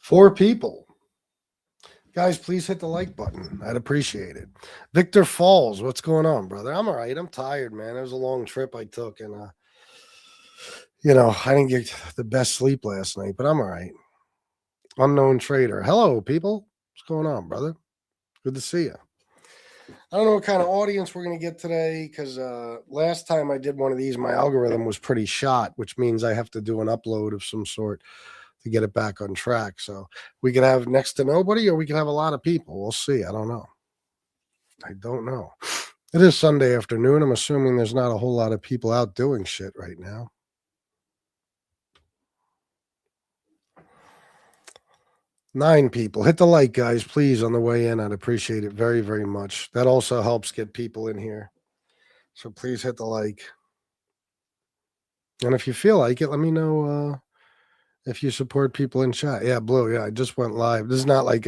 4 people. Guys, please hit the like button. I'd appreciate it. Victor Falls, what's going on, brother? I'm all right. I'm tired, man. It was a long trip I took, and I didn't get the best sleep last night, but I'm all right. Unknown trader. Hello, people. What's going on, brother? Good to see you. I don't know what kind of audience we're going to get today because last time I did one of these, my algorithm was pretty shot, which means I have to do an upload of some sort to get it back on track. So we could have next to nobody or we could have a lot of people. We'll see. I don't know. It is Sunday afternoon. I'm assuming there's not a whole lot of people out doing shit right now. Nine people. Hit the like, guys, please, on the way in. I'd appreciate it very, very much. That also helps get people in here. So please hit the like. And if you feel like it, let me know if you support people in chat. Yeah, Blue. Yeah, I just went live. This is not like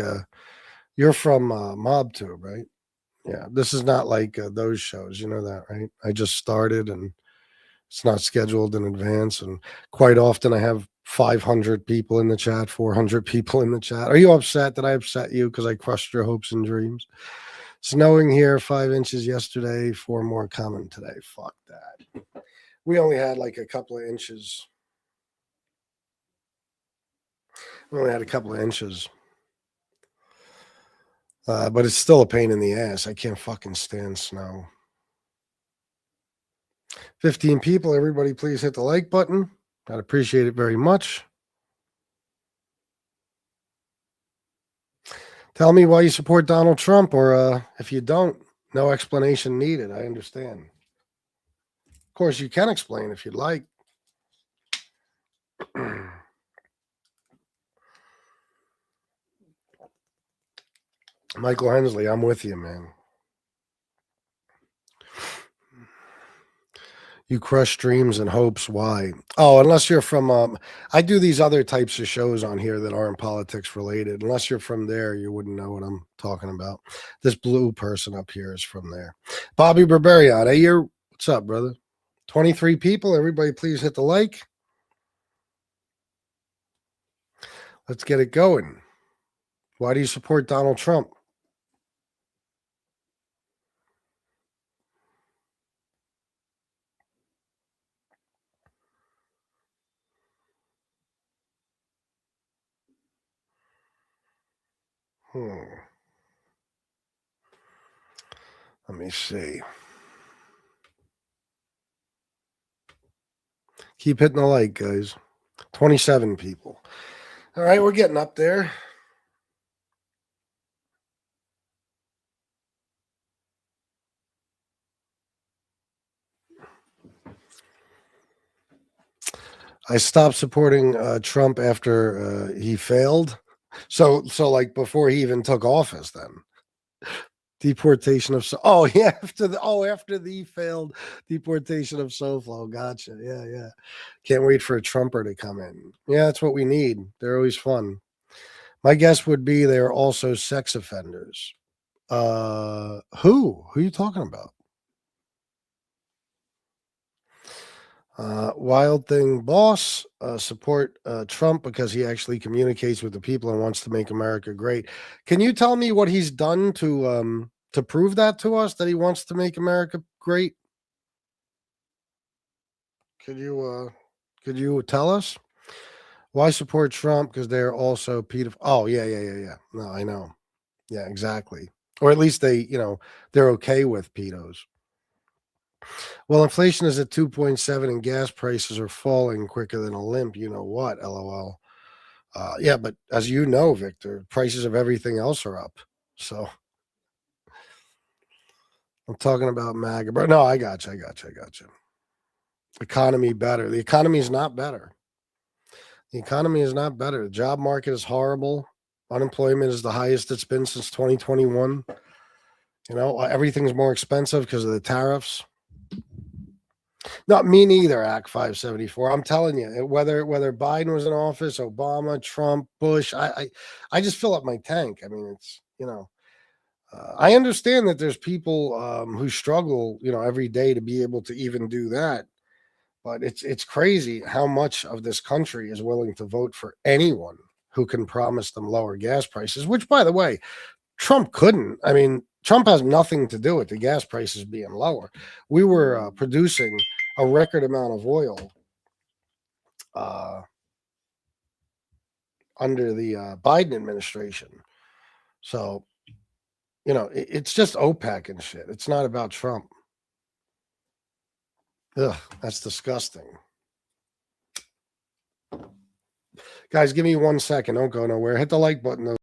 you're from MobTube, right? Yeah, this is not like those shows. You know that, right? I just started and it's not scheduled in advance. And quite often I have 500 people in the chat, 400 people in the chat. Are you upset? Did I upset you because I crushed your hopes and dreams? Snowing here, 5 inches yesterday, 4 more coming today. Fuck that. We only had like a couple of inches. We only had a couple of inches. But it's still a pain in the ass. I can't fucking stand snow. 15 people. Everybody please hit the like button. I'd appreciate it very much. Tell me why you support Donald Trump, or if you don't, no explanation needed. I understand. Of course, you can explain if you'd like. Michael Hensley, I'm with you, man. You crush dreams and hopes. Why? Oh, unless you're from, I do these other types of shows on here that aren't politics related. Unless you're from there, you wouldn't know what I'm talking about. This blue person up here is from there. Bobby Berberian. Hey, what's up, brother? 23 people. Everybody please hit the like. Let's get it going. Why do you support Donald Trump? Let me see. Keep hitting the like, guys. 27 people. All right, we're getting up there. I stopped supporting Trump after he failed. So like before he even took office, then deportation of after the failed deportation of SoFlo. Gotcha. Yeah. Can't wait for a Trumper to come in. Yeah, that's what we need. They're always fun. My guess would be they're also sex offenders. Who are you talking about? Wild Thing Boss, support Trump because he actually communicates with the people and wants to make America great. Can you tell me what he's done to prove that to us, that he wants to make America great? Could you tell us? Why support Trump? Because they're also pedophile. Oh, yeah. No, I know. Yeah, exactly. Or at least they're okay with pedos. Well, inflation is at 2.7 and gas prices are falling quicker than a limp. You know what? LOL. Yeah, but as you know, Victor, prices of everything else are up. So I'm talking about MAGA. But no, I got you. Economy better. The economy is not better. The job market is horrible. Unemployment is the highest it's been since 2021. Everything's more expensive because of the tariffs. Not me neither, Act 574. I'm telling you, whether Biden was in office, Obama, Trump, Bush, I just fill up my tank. I mean, it's, I understand that there's people who struggle, every day to be able to even do that. But it's crazy how much of this country is willing to vote for anyone. who can promise them lower gas prices, which, by the way, Trump couldn't. I mean, Trump has nothing to do with the gas prices being lower. We were producing a record amount of oil under the Biden administration. So, it's just OPEC and shit. It's not about Trump. Ugh, that's disgusting. Guys, give me 1 second. Don't go nowhere. Hit the like button.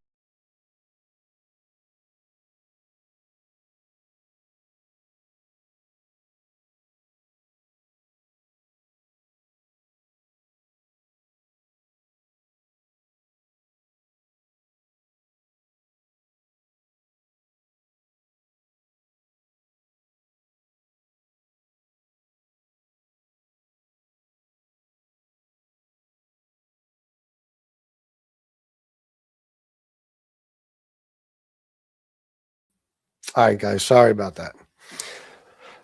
All right, guys. Sorry about that.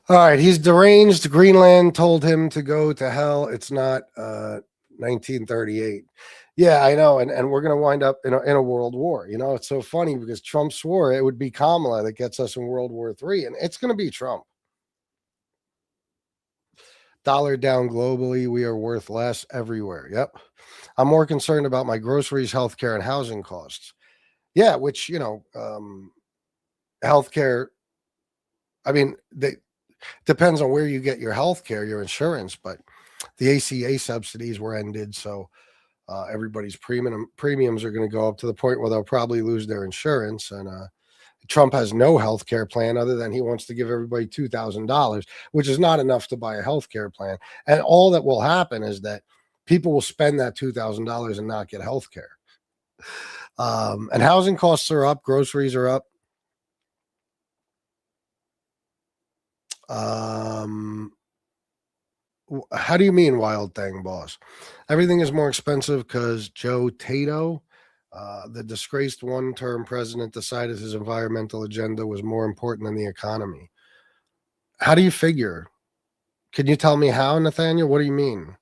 All right, he's deranged. Greenland told him to go to hell. It's not 1938. Yeah, I know, and we're going to wind up in a world war. It's so funny because Trump swore it would be Kamala that gets us in World War III, and it's going to be Trump. Dollar down globally, we are worth less everywhere. Yep. I'm more concerned about my groceries, healthcare, and housing costs. Yeah, which, healthcare, I mean, depends on where you get your healthcare, your insurance, but the ACA subsidies were ended. So everybody's premiums are going to go up to the point where they'll probably lose their insurance. And Trump has no health care plan other than he wants to give everybody $2,000, which is not enough to buy a health care plan. And all that will happen is that people will spend that $2,000 and not get health care. And housing costs are up. Groceries are up. How do you mean wild thing, boss? Everything is more expensive because Joe Tato, the disgraced one-term president, decided his environmental agenda was more important than the economy. How do you figure? Can you tell me how, Nathaniel? What do you mean?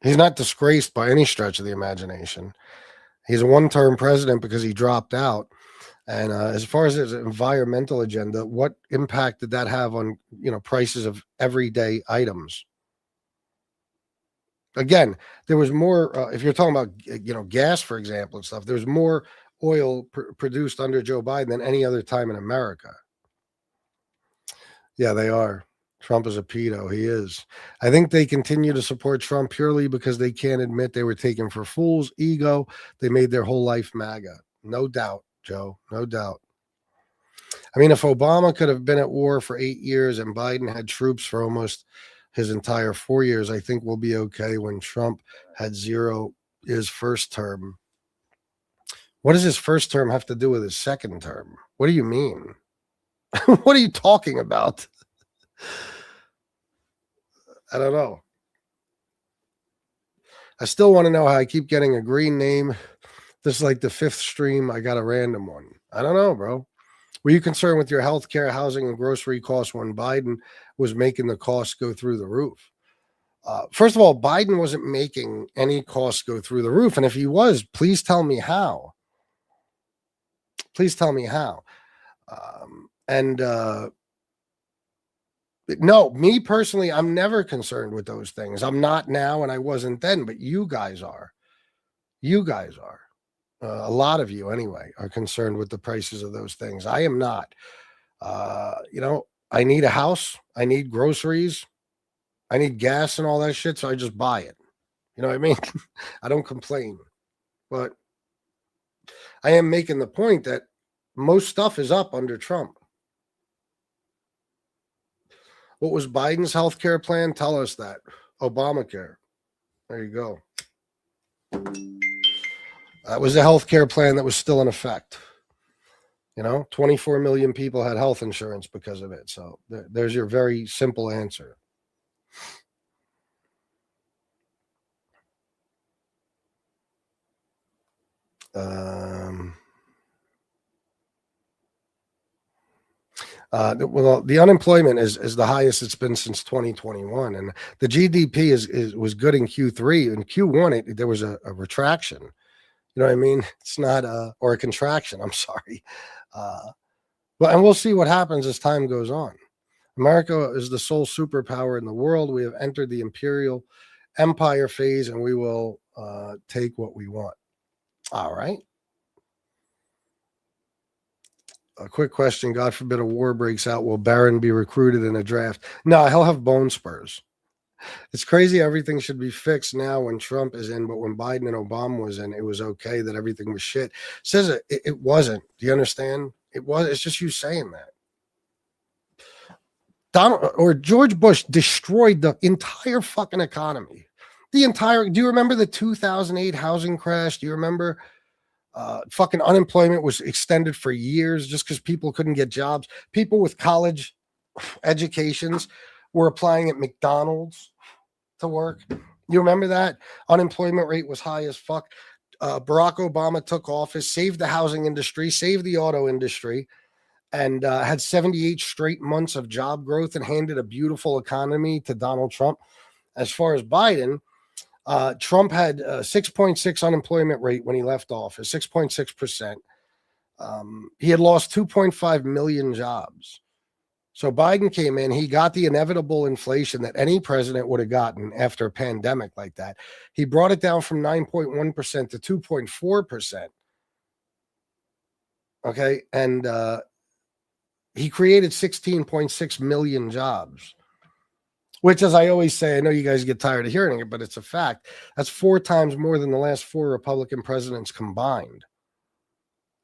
He's not disgraced by any stretch of the imagination. He's a one-term president because he dropped out. And as far as his environmental agenda, what impact did that have on, prices of everyday items? Again, there was more, if you're talking about, gas, for example, and stuff, there's more oil produced under Joe Biden than any other time in America. Yeah, they are. Trump is a pedo. He is. I think they continue to support Trump purely because they can't admit they were taken for fools, ego. They made their whole life MAGA. No doubt, Joe. No doubt. I mean, if Obama could have been at war for 8 years and Biden had troops for almost his entire 4 years, I think we'll be okay. When Trump had zero his first term. What does his first term have to do with his second term? What do you mean? What are you talking about? I don't know. I still want to know how I keep getting a green name. This is like the 5th stream. I got a random one. I don't know, bro. Were you concerned with your health care, housing, and grocery costs when Biden was making the costs go through the roof? First of all, Biden wasn't making any costs go through the roof. And if he was, please tell me how. Please tell me how. No, me personally, I'm never concerned with those things. I'm not now, and I wasn't then, but you guys are. You guys are. A lot of you, anyway, are concerned with the prices of those things. I am not. I need a house. I need groceries. I need gas and all that shit, so I just buy it. You know what I mean? I don't complain. But I am making the point that most stuff is up under Trump. What was Biden's health care plan? Tell us that. Obamacare. There you go. That was a health care plan that was still in effect. 24 million people had health insurance because of it. So there's your very simple answer. Well, the unemployment is the highest it's been since 2021, and the GDP was good in Q3. In Q1, there was a retraction. You know what I mean? It's not or a contraction. I'm sorry. But and we'll see what happens as time goes on. America is the sole superpower in the world. We have entered the imperial empire phase, and we will take what we want. All right. A quick question. God forbid a war breaks out. Will Barron be recruited in a draft? No, he'll have bone spurs. It's crazy. Everything should be fixed now when Trump is in, but when Biden and Obama was in, it was okay that everything was shit. Says it wasn't. Do you understand? It was. It's just you saying that. Donald or George Bush destroyed the entire fucking economy. The entire. Do you remember the 2008 housing crash? Do you remember? Fucking unemployment was extended for years just because people couldn't get jobs. People with college educations were applying at McDonald's to work. You remember that? Unemployment rate was high as fuck. Barack Obama took office, saved the housing industry, saved the auto industry, and had 78 straight months of job growth and handed a beautiful economy to Donald Trump. As far as Biden, Trump had a 6.6 unemployment rate when he left office, 6.6%. He had lost 2.5 million jobs. So Biden came in, he got the inevitable inflation that any president would have gotten after a pandemic like that. He brought it down from 9.1% to 2.4%. Okay. And he created 16.6 million jobs, which, as I always say, I know you guys get tired of hearing it, but it's a fact. That's 4 times more than the last 4 Republican presidents combined.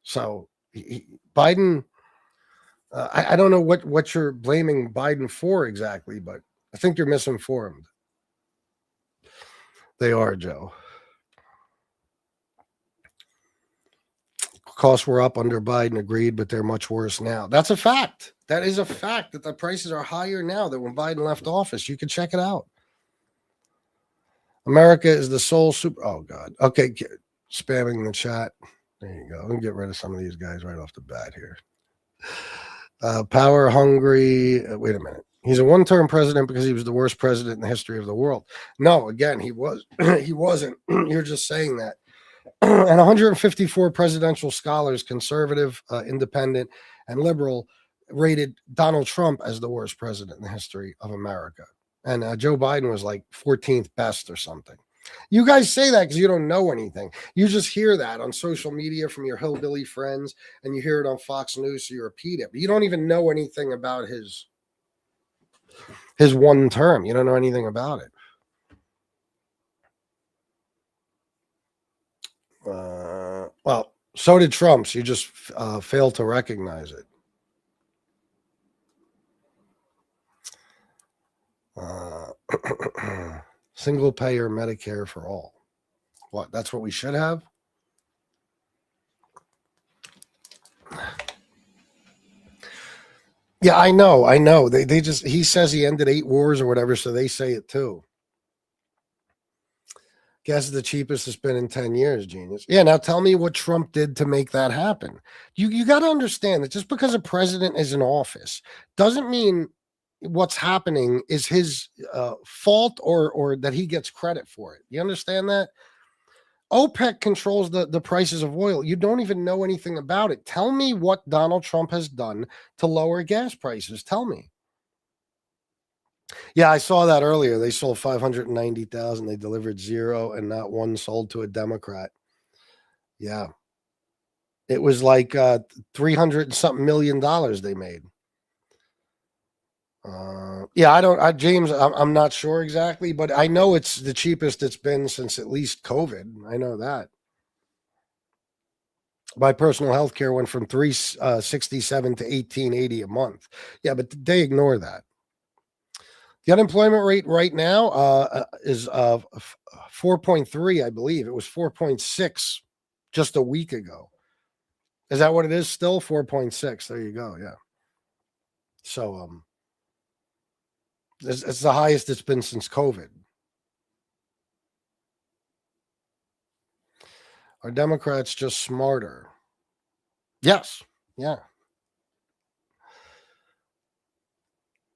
So Biden, I don't know what you're blaming Biden for exactly, but I think you're misinformed. They are, Joe. Costs were up under Biden, agreed, but they're much worse now. That's a fact. That is a fact that the prices are higher now than when Biden left office. You can check it out. America is the sole super. Oh, God. Okay. Spamming in the chat. There you go. I'm going to get rid of some of these guys right off the bat here. Power hungry. Wait a minute. He's a one-term president because he was the worst president in the history of the world. No, again, he was. He wasn't. You're just saying that. And 154 presidential scholars, conservative, independent, and liberal, rated Donald Trump as the worst president in the history of America. And Joe Biden was like 14th best or something. You guys say that because you don't know anything. You just hear that on social media from your hillbilly friends, and you hear it on Fox News, so you repeat it. But you don't even know anything about his one term. You don't know anything about it. Well, so did Trump's. You just failed to recognize it. Single payer Medicare for all. What? That's what we should have? Yeah, I know. They just, he says he ended 8 wars or whatever, so they say it too. Gas is the cheapest it's been in 10 years, genius. Yeah, now tell me what Trump did to make that happen. You got to understand that just because a president is in office doesn't mean what's happening is his fault or that he gets credit for it. You understand that? OPEC controls the prices of oil. You don't even know anything about it. Tell me what Donald Trump has done to lower gas prices. Tell me. Yeah, I saw that earlier. They sold 590,000. They delivered 0 and not one sold to a Democrat. Yeah. It was like 300 and something million dollars they made. James, I'm not sure exactly, but I know it's the cheapest it's been since at least COVID. I know that. My personal health care went from 367 to 1880 a month. Yeah, but they ignore that. The unemployment rate right now is 4.3, I believe. It was 4.6 just a week ago. Is that what it is still? 4.6. There you go. Yeah. So it's the highest it's been since COVID. Are Democrats just smarter? Yes. Yeah.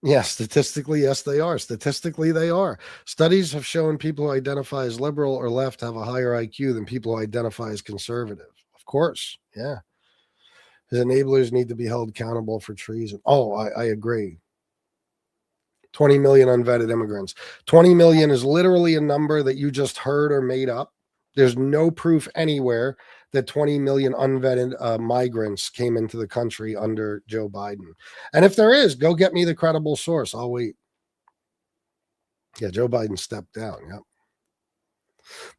Yeah, statistically, yes, they are. Statistically, they are. Studies have shown people who identify as liberal or left have a higher IQ than people who identify as conservative. Of course. Yeah. His enablers need to be held accountable for treason. Oh, I agree. 20 million unvetted immigrants. 20 million is literally a number that you just heard or made up. There's no proof anywhere that 20 million unvetted migrants came into the country under Joe Biden. And if there is, go get me the credible source. I'll wait. Yeah, Joe Biden stepped down. Yep.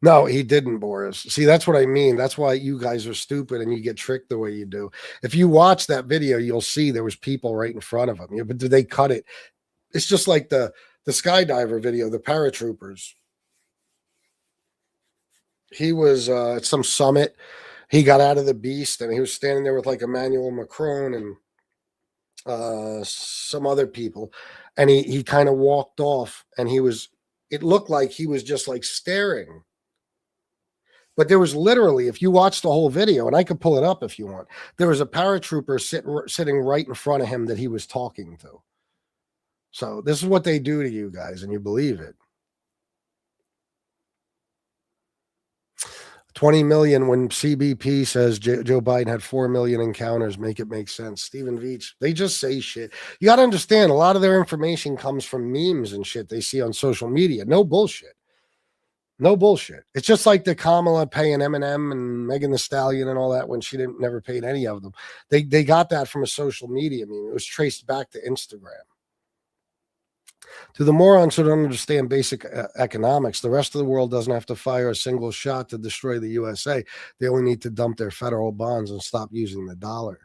No, he didn't, Boris. See, that's what I mean. That's why you guys are stupid and you get tricked the way you do. If you watch that video, you'll see there was people right in front of him. Yeah, but did they cut it? It's just like the skydiver video, the paratroopers. He was at some summit. He got out of the beast and he was standing there with like Emmanuel Macron and some other people, and he kind of walked off, and he was. It looked like he was just like staring. But there was literally, if you watch the whole video, and I could pull it up if you want, there was a paratrooper sitting right in front of him that he was talking to. So this is what they do to you guys, and you believe it. 20 million when CBP says Joe Biden had 4 million encounters. Make it make sense. Stephen Veach, they just say shit. You got to understand, a lot of their information comes from memes and shit they see on social media. No bullshit. No bullshit. It's just like the Kamala paying Eminem and Megan the Stallion and all that when she never paid any of them. They got that from a social media meme. It was traced back to Instagram. To the morons who don't understand basic economics, the rest of the world doesn't have to fire a single shot to destroy the USA. They only need to dump their federal bonds and stop using the dollar.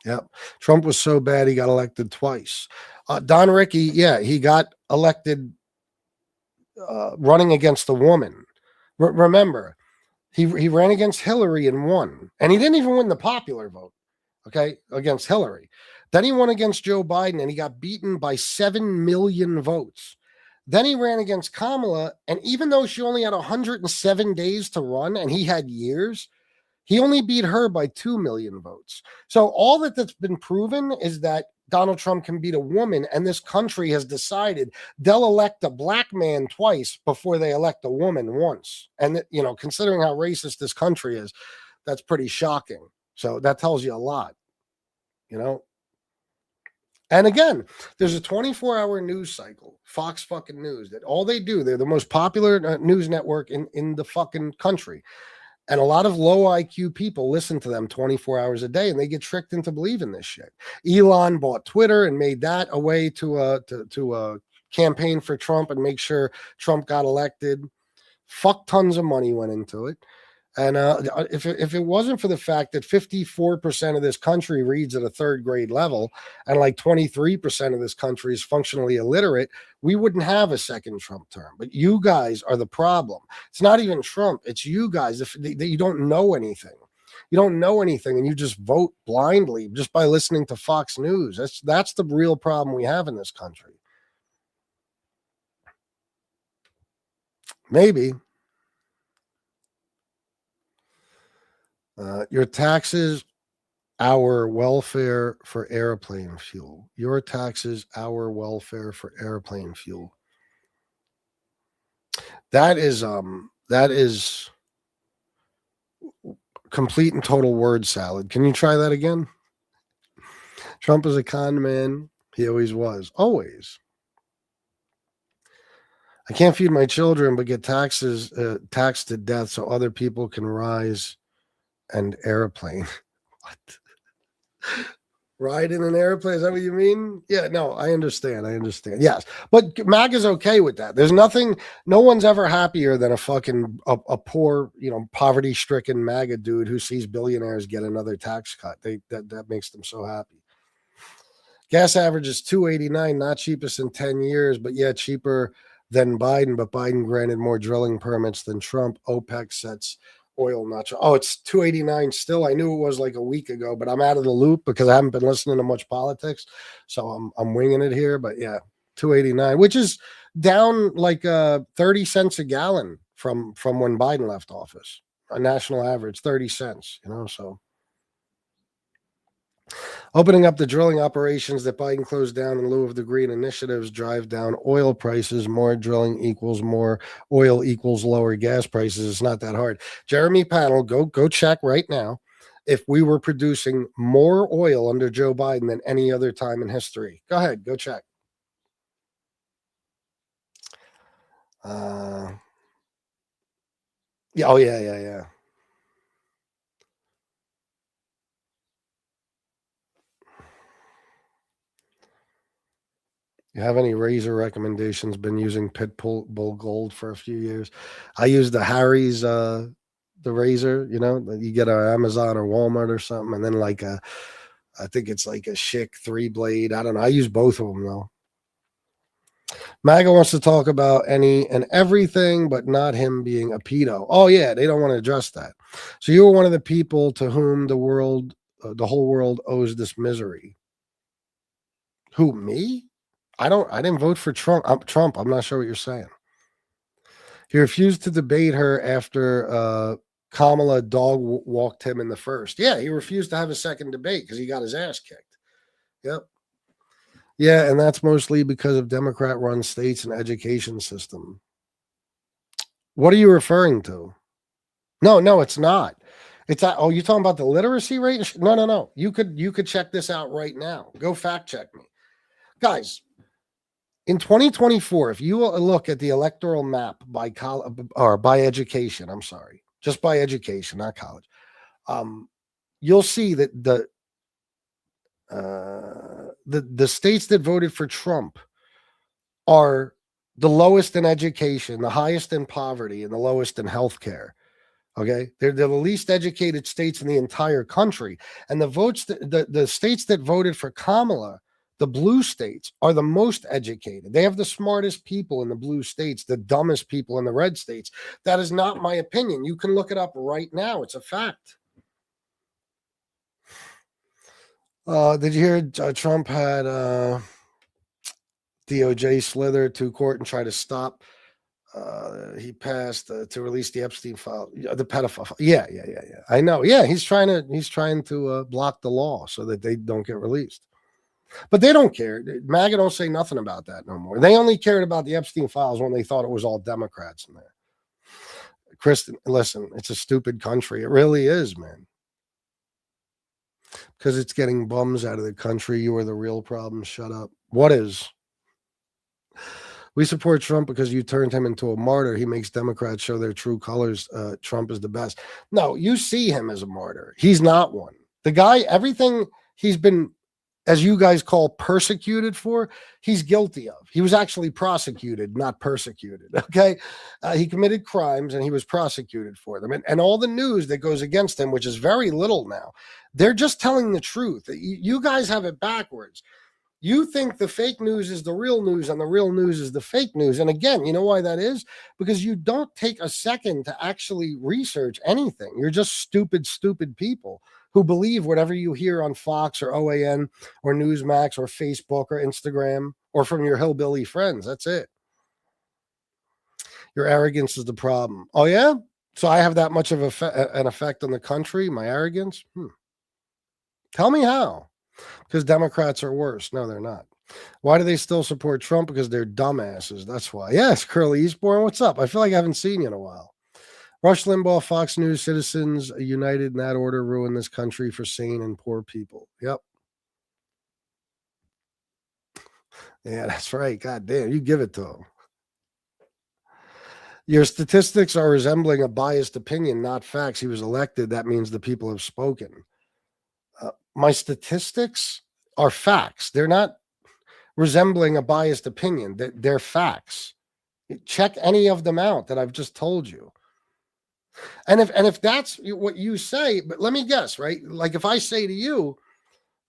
Yep. Trump was so bad he got elected twice. Don Rickey, yeah, he got elected running against a woman. Remember, he ran against Hillary and won. And he didn't even win the popular vote, okay, against Hillary. Then he won against Joe Biden and he got beaten by 7 million votes. Then he ran against Kamala, and even though she only had 107 days to run and he had years, he only beat her by 2 million votes. So all that's been proven is that Donald Trump can beat a woman, and this country has decided they'll elect a black man twice before they elect a woman once. And, you know, considering how racist this country is, that's pretty shocking. So that tells you a lot, you know. And again, there's a 24-hour news cycle, Fox fucking News, that all they do, they're the most popular news network in the fucking country. And a lot of low IQ people listen to them 24 hours a day, and they get tricked into believing this shit. Elon bought Twitter and made that a way to campaign for Trump and make sure Trump got elected. Fuck tons of money went into it. And if it wasn't for the fact that 54% of this country reads at a third grade level and like 23% of this country is functionally illiterate, we wouldn't have a second Trump term. But you guys are the problem. It's not even Trump. It's you guys. If you don't know anything. You don't know anything and you just vote blindly just by listening to Fox News. That's the real problem we have in this country. Maybe. Your taxes, our welfare for airplane fuel. Your taxes, our welfare for airplane fuel. That is complete and total word salad. Can you try that again? Trump is a con man. He always was. Always. I can't feed my children, but get taxed to death so other people can rise and airplane. What? Ride in an airplane? Is that what you mean? Yeah, no, I understand. Yes. But MAGA's okay with that. There's nothing, no one's ever happier than a poor, poverty-stricken MAGA dude who sees billionaires get another tax cut. That makes them so happy. Gas average is $2.89, not cheapest in 10 years, but yeah, cheaper than Biden. But Biden granted more drilling permits than Trump. OPEC sets oil not. Oh, it's $2.89 still. I knew it was like a week ago, but I'm out of the loop because I haven't been listening to much politics, so I'm winging it here. But yeah, $2.89, which is down like 30 cents a gallon from when Biden left office. A national average, 30 cents. So Opening up the drilling operations that Biden closed down in lieu of the green initiatives drive down oil prices. More drilling equals more oil equals lower gas prices. It's not that hard. Jeremy Panel, go check right now if we were producing more oil under Joe Biden than any other time in history. Go ahead, go check. Yeah, oh yeah. You have any razor recommendations? Been using Bull Gold for a few years. I use the Harry's the razor, you know, that you get on Amazon or Walmart or something, and then like I think it's like a Schick 3 blade. I don't know. I use both of them though. MAGA wants to talk about any and everything, but not him being a pedo. Oh yeah, they don't want to address that. So you were one of the people to whom the whole world owes this misery. Who, me? I didn't vote for Trump. I'm not sure what you're saying. He refused to debate her after Kamala walked him in the first. Yeah, he refused to have a second debate because he got his ass kicked. Yep. Yeah, and that's mostly because of Democrat-run states and education system. What are you referring to? No, it's not. It's oh, you talking about the literacy rate? No. You could check this out right now. Go fact check me, guys. In 2024, if you look at the electoral map by college or by education, I'm sorry, just by education, not college, you'll see that the states that voted for Trump are the lowest in education, the highest in poverty, and the lowest in healthcare. Okay, they're the least educated states in the entire country, and the states that voted for Kamala, the blue states, are the most educated. They have the smartest people in the blue states, the dumbest people in the red states. That is not my opinion. You can look it up right now. It's a fact. Did you hear Trump had DOJ slither to court and try to stop? He passed to release the Epstein file, the pedophile. Yeah. I know. Yeah, he's trying to block the law so that they don't get released. But they don't care. MAGA don't say nothing about that no more. They only cared about the Epstein files when they thought it was all Democrats in there. Kristen, listen, it's a stupid country. It really is, man. Because it's getting bums out of the country. You are the real problem. Shut up. What is? We support Trump because you turned him into a martyr. He makes Democrats show their true colors. Trump is the best. No, you see him as a martyr. He's not one. The guy, everything he's been, as you guys call, persecuted for, he's guilty of. He was actually prosecuted, not persecuted. Okay. He committed crimes and he was prosecuted for them. And all the news that goes against him, which is very little now, they're just telling the truth. You guys have it backwards. You think the fake news is the real news and the real news is the fake news. And again, you know why that is? Because you don't take a second to actually research anything. You're just stupid people who believe whatever you hear on Fox or OAN or Newsmax or Facebook or Instagram or from your hillbilly friends. That's it. Your arrogance is the problem. Oh, yeah? So I have that much of an effect on the country, my arrogance? Tell me how. Because Democrats are worse. No, they're not. Why do they still support Trump? Because they're dumbasses. That's why. Yes, Curly Eastbourne, what's up? I feel like I haven't seen you in a while. Rush Limbaugh, Fox News, citizens united in that order ruin this country for sane and poor people. Yep. Yeah, that's right. God damn, you give it to them. Your statistics are resembling a biased opinion, not facts. He was elected. That means the people have spoken. My statistics are facts. They're not resembling a biased opinion. They're facts. Check any of them out that I've just told you. And if that's what you say, but let me guess, right? Like if I say to you,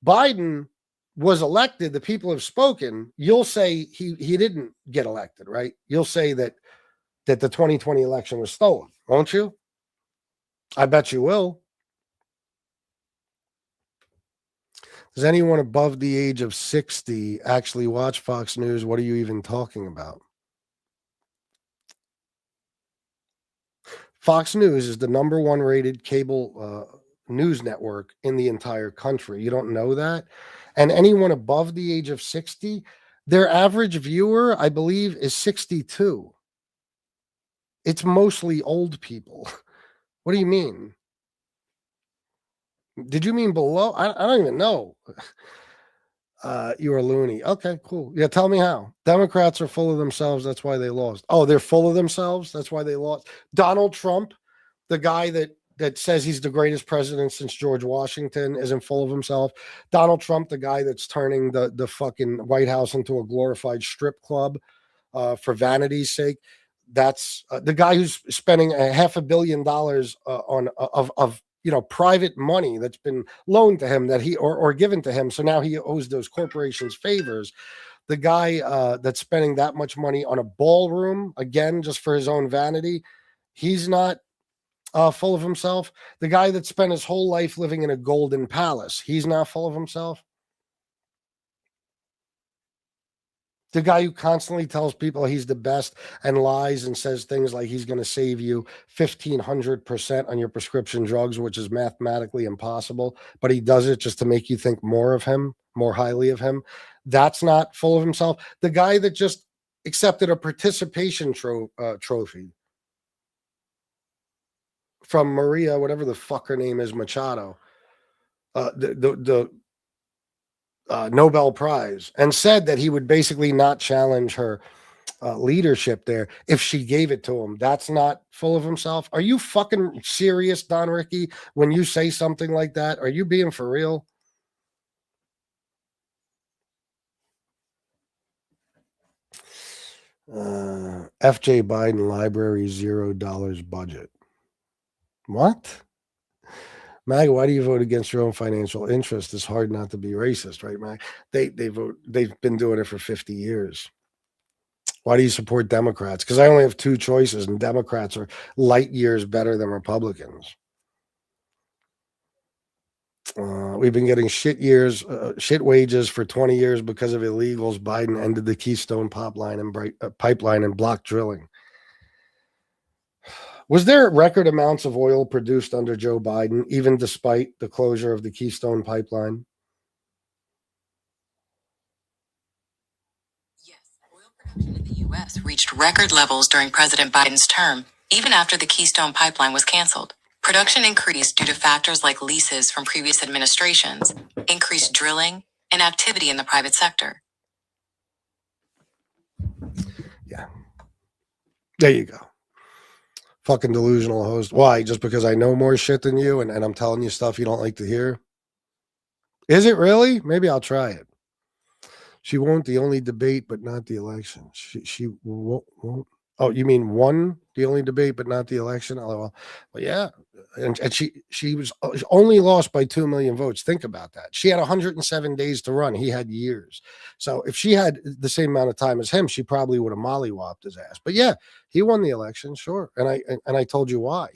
Biden was elected, the people have spoken, you'll say he didn't get elected, right? You'll say that the 2020 election was stolen, won't you? I bet you will. Does anyone above the age of 60 actually watch Fox News? What are you even talking about? Fox News is the number one rated cable news network in the entire country. You don't know that? And anyone above the age of 60, their average viewer, I believe, is 62. It's mostly old people. What do you mean? Did you mean below? I don't even know. You are loony. Okay, cool. Yeah, tell me how. Democrats are full of themselves. That's why they lost. Oh, they're full of themselves. That's why they lost. Donald Trump, the guy that says he's the greatest president since George Washington, isn't full of himself. Donald Trump, the guy that's turning the fucking White House into a glorified strip club for vanity's sake. That's the guy who's spending $500 million on of private money that's been loaned to him that he or given to him. So now he owes those corporations favors. The guy that's spending that much money on a ballroom again just for his own vanity, he's not full of himself. The guy that spent his whole life living in a golden palace, he's not full of himself. The guy who constantly tells people he's the best and lies and says things like he's going to save you 1,500% on your prescription drugs, which is mathematically impossible, but he does it just to make you think more of him, more highly of him. That's not full of himself. The guy that just accepted a participation trophy from Maria, whatever the fuck her name is, Machado, the Nobel Prize, and said that he would basically not challenge her leadership there if she gave it to him. That's not full of himself. Are you fucking serious, Don Ricky, when you say something like that? Are you being for real? FJ Biden library $0 budget. What? Mag, why do you vote against your own financial interest? It's hard not to be racist, right, Mag? They vote. They've been doing it for 50 years. Why do you support Democrats? Because I only have two choices, and Democrats are light years better than Republicans. We've been getting shit wages for 20 years because of illegals. Biden ended the Keystone pipeline and blocked drilling. Was there record amounts of oil produced under Joe Biden, even despite the closure of the Keystone pipeline? Yes, oil production in the U.S. reached record levels during President Biden's term, even after the Keystone pipeline was canceled. Production increased due to factors like leases from previous administrations, increased drilling, and activity in the private sector. Yeah. There you go. Fucking delusional host. Why? Just because I know more shit than you and I'm telling you stuff you don't like to hear? Is it really? Maybe I'll try it. She won't the only debate, but not the election. She won't. Oh, you mean won the only debate, but not the election? Oh, well, yeah. And she was only lost by 2 million votes. Think about that. She had 107 days to run. He had years. So if she had the same amount of time as him, she probably would have mollywopped his ass. But yeah, he won the election, sure. And I told you why.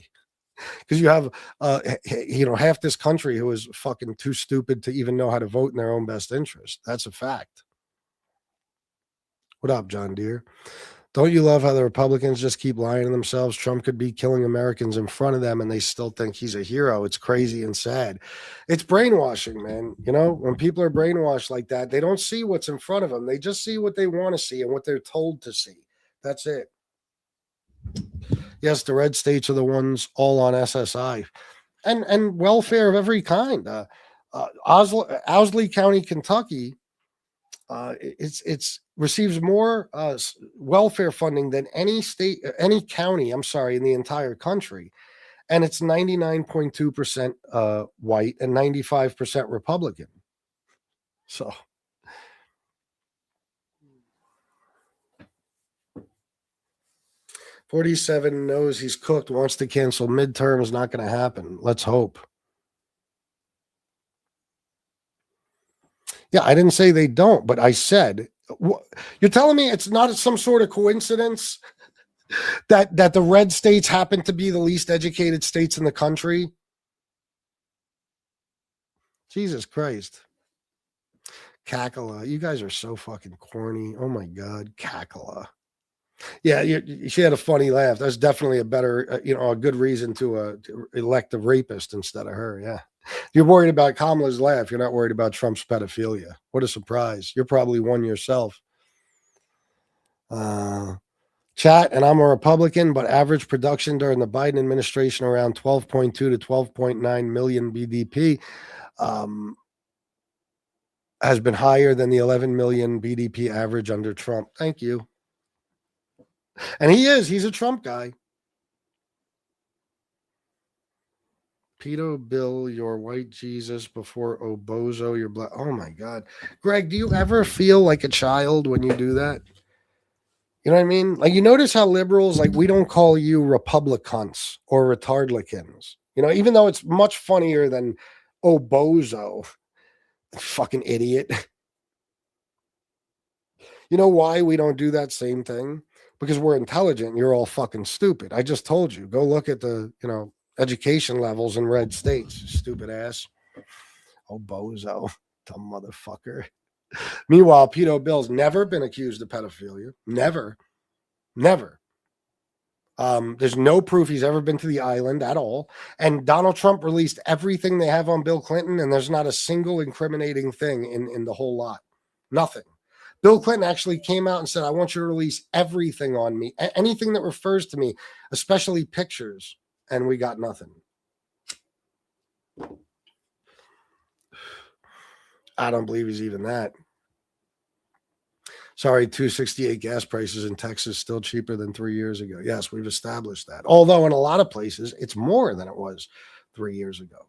Because you have half this country who is fucking too stupid to even know how to vote in their own best interest. That's a fact. What up, John Deere? Don't you love how the Republicans just keep lying to themselves? Trump could be killing Americans in front of them and they still think he's a hero. It's crazy and sad. It's brainwashing, man. When people are brainwashed like that, they don't see what's in front of them. They just see what they want to see and what they're told to see. That's it. Yes, the red states are the ones all on SSI and welfare of every kind. Owsley County, Kentucky, it's receives more welfare funding than any county, I'm sorry, in the entire country. And it's 99.2% white and 95% Republican. So 47 knows he's cooked, wants to cancel midterms, not going to happen. Let's hope. Yeah, I didn't say they don't, but I said, you're telling me it's not some sort of coincidence that the red states happen to be the least educated states in the country? Jesus Christ. Cackala. You guys are so fucking corny. Oh my God. Cackala. Yeah, she had a funny laugh. That's definitely a better, a good reason to elect a rapist instead of her. Yeah. You're worried about Kamala's laugh. You're not worried about Trump's pedophilia. What a surprise. You're probably one yourself. Chat, and I'm a Republican, but average production during the Biden administration around 12.2 to 12.9 million BDP has been higher than the 11 million BDP average under Trump. Thank you. And he's a Trump guy. Pedo Bill, your white Jesus before Obozo, your black. Oh my God. Greg, do you ever feel like a child when you do that? You know what I mean? Like, you notice how liberals, like, we don't call you Republicans or retardlicans. Even though it's much funnier than Obozo, fucking idiot. You know why we don't do that same thing? Because we're intelligent. You're all fucking stupid. I just told you. Go look at the, education levels in red states. Stupid ass. Oh, bozo. Dumb motherfucker. Meanwhile, Pedo Bill's never been accused of pedophilia. Never. There's no proof he's ever been to the island at all. And Donald Trump released everything they have on Bill Clinton, and there's not a single incriminating thing in the whole lot. Nothing. Bill Clinton actually came out and said, I want you to release everything on me, anything that refers to me, especially pictures. And we got nothing. I don't believe he's even that. Sorry, 268 gas prices in Texas still cheaper than 3 years ago. Yes, we've established that. Although in a lot of places, it's more than it was 3 years ago,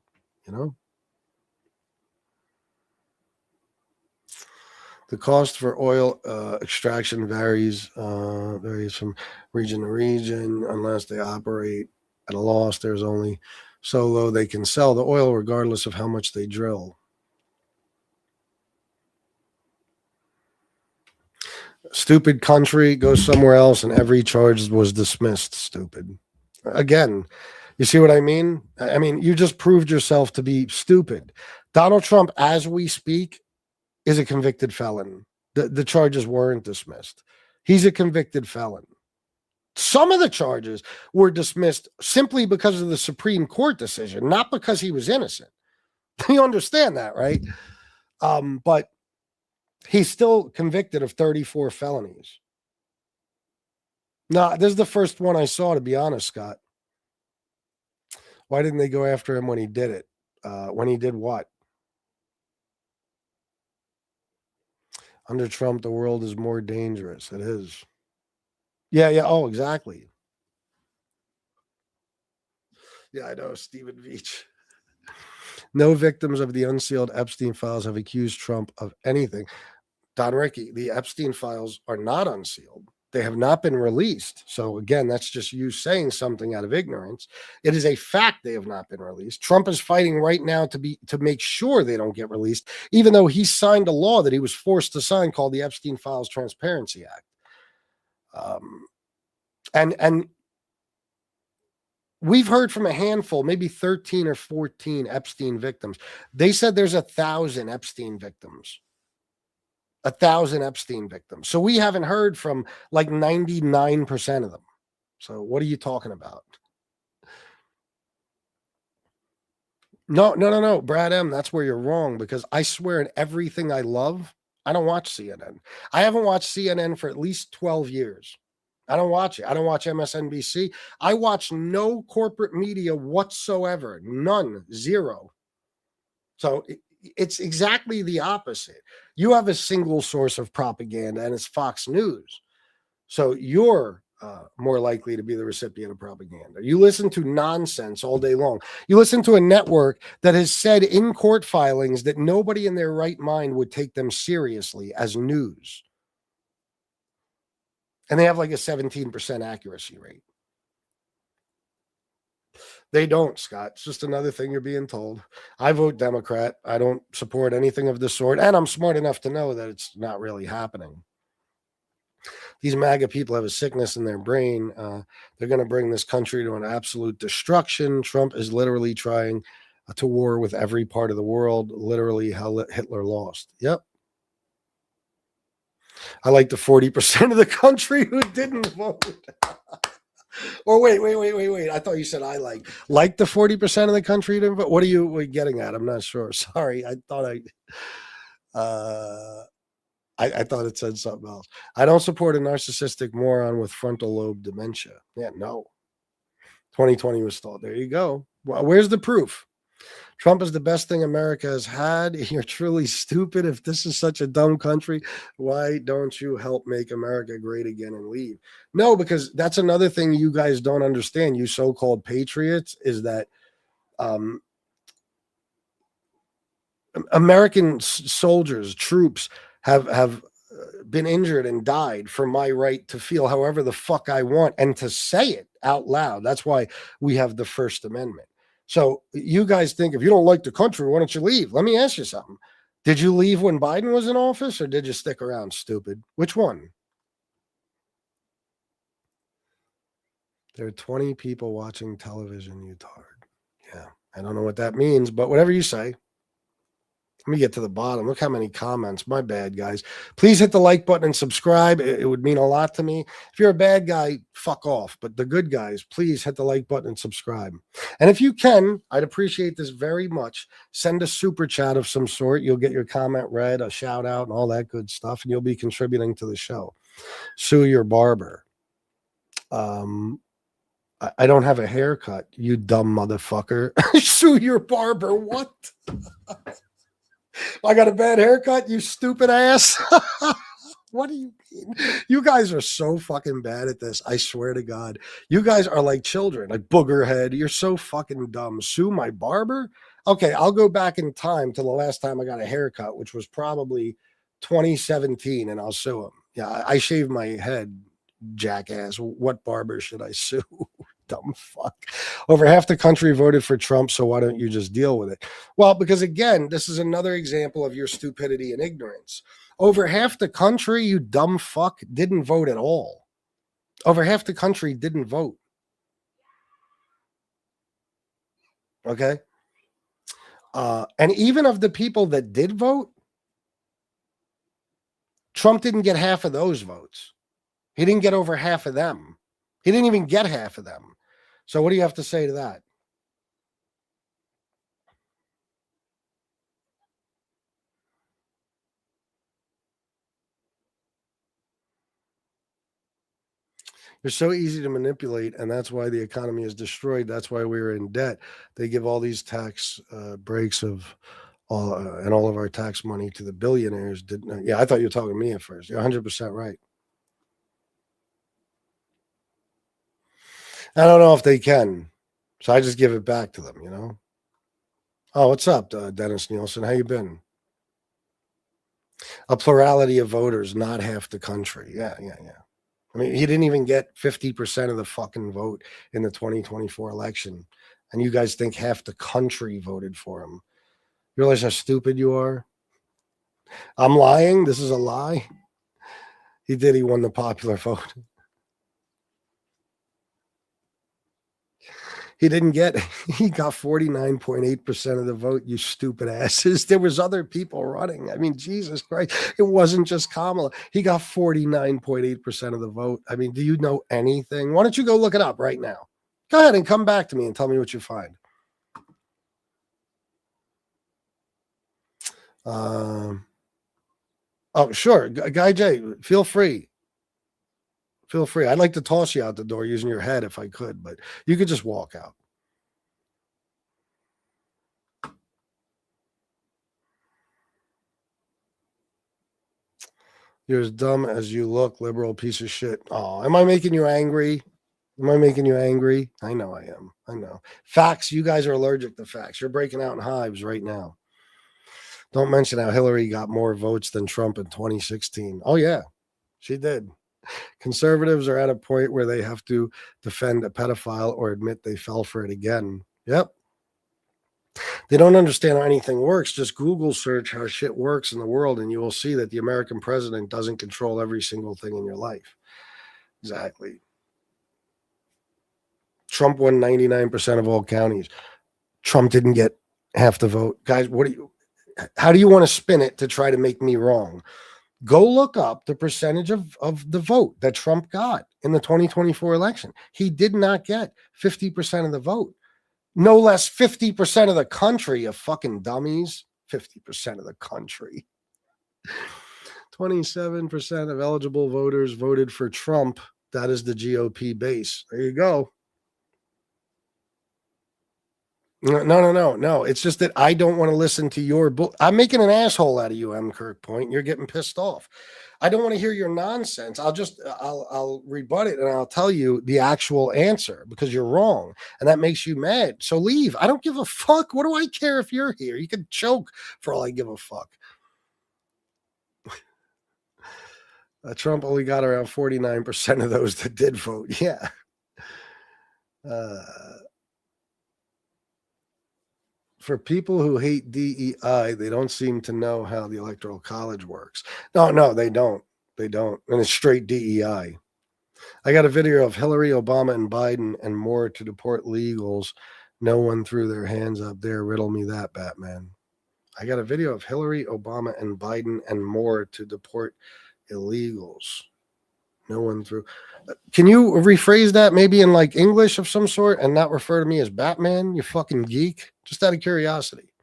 The cost for oil extraction varies from region to region. Unless they operate at a loss, there's only so low they can sell the oil regardless of how much they drill. Stupid country, go somewhere else, and every charge was dismissed. Stupid. Again, you see what I mean? I mean, you just proved yourself to be stupid. Donald Trump, as we speak, is a convicted felon. The charges weren't dismissed. He's a convicted felon. Some of the charges were dismissed simply because of the Supreme Court decision, not because he was innocent. You understand that, right? But he's still convicted of 34 felonies. No, this is the first one I saw, to be honest, Scott. Why didn't they go after him when he did it? When he did what? Under Trump, the world is more dangerous. It is. Yeah. Oh, exactly. Yeah, I know, Stephen Veach. No victims of the unsealed Epstein files have accused Trump of anything. Don Ricky, the Epstein files are not unsealed. They have not been released. So again, that's just you saying something out of ignorance. It is a fact they have not been released. Trump is fighting right now to make sure they don't get released, even though he signed a law that he was forced to sign called the Epstein Files Transparency Act. And we've heard from a handful, maybe 13 or 14 Epstein victims. They said there's 1,000 Epstein victims. 1,000 Epstein victims. So we haven't heard from like 99% of them. So what are you talking about? No. Brad M., that's where you're wrong, because I swear in everything I love, I don't watch CNN. I haven't watched CNN for at least 12 years. I don't watch it. I don't watch MSNBC. I watch no corporate media whatsoever. None. Zero. So it's exactly the opposite. You have a single source of propaganda, and it's Fox News. So you're more likely to be the recipient of propaganda. You listen to nonsense all day long. You listen to a network that has said in court filings that nobody in their right mind would take them seriously as news. And they have like a 17% accuracy rate. They don't, Scott. It's just another thing you're being told. I vote Democrat. I don't support anything of the sort. And I'm smart enough to know that it's not really happening. These MAGA people have a sickness in their brain. They're going to bring this country to an absolute destruction. Trump is literally trying to war with every part of the world, literally how Hitler lost. Yep. I like the 40% of the country who didn't vote. Or wait. I thought you said I like the 40% of the country didn't vote. What are you getting at? I'm not sure. Sorry. I thought I thought it said something else. I don't support a narcissistic moron with frontal lobe dementia. Yeah, no. 2020 was stalled. There you go. Well, where's the proof? Trump is the best thing America has had. You're truly stupid. If this is such a dumb country, why don't you help make America great again and leave? No, because that's another thing you guys don't understand, you so-called patriots, is that American soldiers, troops have been injured and died for my right to feel however the fuck I want and to say it out loud. That's why we have the First Amendment. So you guys think if you don't like the country, why don't you leave? Let me ask you something. Did you leave when Biden was in office or did you stick around, stupid? Which one? There are 20 people watching television, you tard. Yeah, I don't know what that means, but whatever you say. Let me get to the bottom. Look how many comments. My bad, guys. Please hit the like button and subscribe. It would mean a lot to me. If you're a bad guy, fuck off. But the good guys, please hit the like button and subscribe. And if you can, I'd appreciate this very much. Send a super chat of some sort. You'll get your comment read, a shout out, and all that good stuff. And you'll be contributing to the show. Sue your barber. I don't have a haircut, you dumb motherfucker. Sue your barber. What? I got a bad haircut, you stupid ass. What do you mean? You guys are so fucking bad at this. I swear to God. You guys are like children, like boogerhead. You're so fucking dumb. Sue my barber? Okay, I'll go back in time to the last time I got a haircut, which was probably 2017, and I'll sue him. Yeah, I shaved my head, jackass. What barber should I sue? Dumb fuck. Over half the country voted for Trump, so why don't you just deal with it? Well, because again, this is another example of your stupidity and ignorance. Over half the country, you dumb fuck, didn't vote at all. Over half the country didn't vote. Okay? And even of the people that did vote, Trump didn't get half of those votes. He didn't get over half of them. He didn't even get half of them. So what do you have to say to that? You're so easy to manipulate, and that's why the economy is destroyed. That's why we're in debt. They give all these tax breaks of and all of our tax money to the billionaires. Yeah, I thought you were talking to me at first. You're 100% right. I don't know if they can, so I just give it back to them, you know? Oh, what's up, Dennis Nielsen? How you been? A plurality of voters, not half the country. Yeah. I mean, he didn't even get 50% of the fucking vote in the 2024 election. And you guys think half the country voted for him. You realize how stupid you are? I'm lying? This is a lie? He did. He won the popular vote. He didn't get, he got 49.8% of the vote, you stupid asses. There was other people running. I mean, Jesus Christ, it wasn't just Kamala. He got 49.8% of the vote. I mean, do you know anything? Why don't you go look it up right now? Go ahead and come back to me and tell me what you find. Oh, sure. Guy J, feel free. Feel free. I'd like to toss you out the door using your head if I could, but you could just walk out. You're as dumb as you look, liberal piece of shit. Oh, am I making you angry? Am I making you angry? I know I am. I know. Facts, you guys are allergic to facts. You're breaking out in hives right now. Don't mention how Hillary got more votes than Trump in 2016. Oh, yeah, she did. Conservatives are at a point where they have to defend a pedophile or admit they fell for it again. Yep. They don't understand how anything works. Just Google search how shit works in the world, and you will see that the American president doesn't control every single thing in your life. Exactly. Trump won 99% of all counties. Trump didn't get half the vote. Guys, how do you want to spin it to try to make me wrong? Go look up the percentage of the vote that Trump got in the 2024 election. He did not get 50% of the vote. No less 50% of the country, you fucking dummies. 50% of the country. 27% of eligible voters voted for Trump. That is the GOP base. There you go. No. It's just that I don't want to listen to your book. I'm making an asshole out of you, M. Kirk Point. You're getting pissed off. I don't want to hear your nonsense. I'll rebut it and I'll tell you the actual answer because you're wrong. And that makes you mad. So leave. I don't give a fuck. What do I care if you're here? You can choke for all I give a fuck. Trump only got around 49% of those that did vote. Yeah. For people who hate DEI, they don't seem to know how the Electoral College works. No, they don't. They don't. And it's straight DEI. I got a video of Hillary, Obama, and Biden and more to deport illegals. No one threw their hands up there. Riddle me that, Batman. I got a video of Hillary, Obama, and Biden and more to deport illegals. No one threw. Can you rephrase that maybe in like English of some sort and not refer to me as Batman, you fucking geek? Just out of curiosity.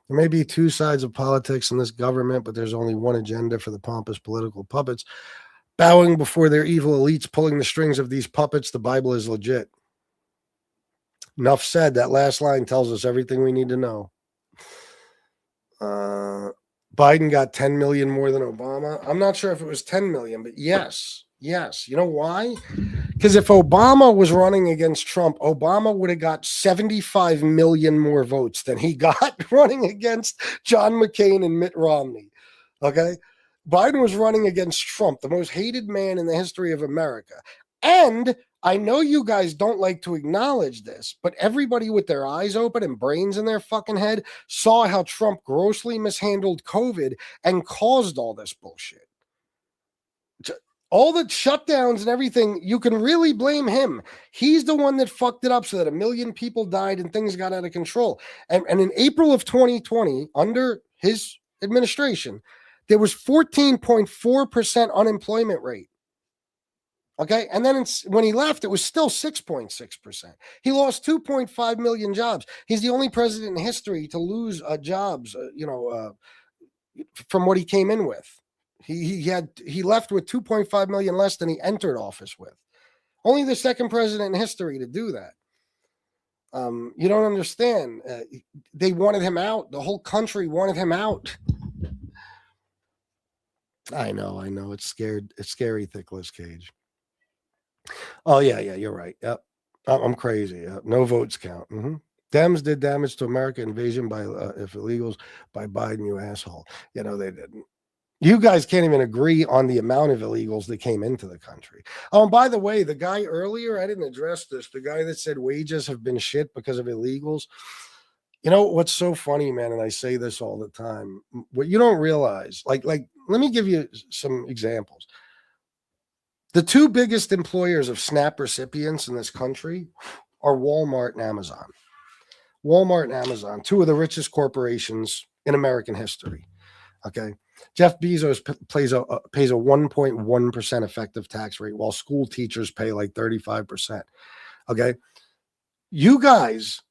There may be two sides of politics in this government, but there's only one agenda for the pompous political puppets. Bowing before their evil elites pulling the strings of these puppets, the Bible is legit. Enough said. That last line tells us everything we need to know. Biden got 10 million more than Obama. I'm not sure if it was 10 million, but yes. You know why? Because if Obama was running against Trump, Obama would have got 75 million more votes than he got running against John McCain and Mitt Romney. Okay? Biden was running against Trump, the most hated man in the history of America. And I know you guys don't like to acknowledge this, but everybody with their eyes open and brains in their fucking head saw how Trump grossly mishandled COVID and caused all this bullshit. All the shutdowns and everything, you can really blame him. He's the one that fucked it up so that 1 million people died and things got out of control. And in April of 2020, under his administration, there was 14.4% unemployment rate. Okay. And then when he left, it was still 6.6%. He lost 2.5 million jobs. He's the only president in history to lose jobs, from what he came in with. He left with 2.5 million less than he entered office with. Only the second president in history to do that. You don't understand. They wanted him out. The whole country wanted him out. I know. It's scared. It's scary, Thickless Cage. Oh, yeah, you're right. Yep. I'm crazy. No votes count. Mm-hmm. Dems did damage to America, invasion by if illegals by Biden, you asshole. They didn't. You guys can't even agree on the amount of illegals that came into the country. Oh, and by the way, the guy earlier, I didn't address this, the guy that said wages have been shit because of illegals. You know what's so funny, man, and I say this all the time, what you don't realize, like let me give you some examples. The two biggest employers of SNAP recipients in this country are Walmart and Amazon. Walmart and Amazon, two of the richest corporations in American history. Okay. Jeff Bezos pays a 1.1% effective tax rate while school teachers pay like 35%. Okay. You guys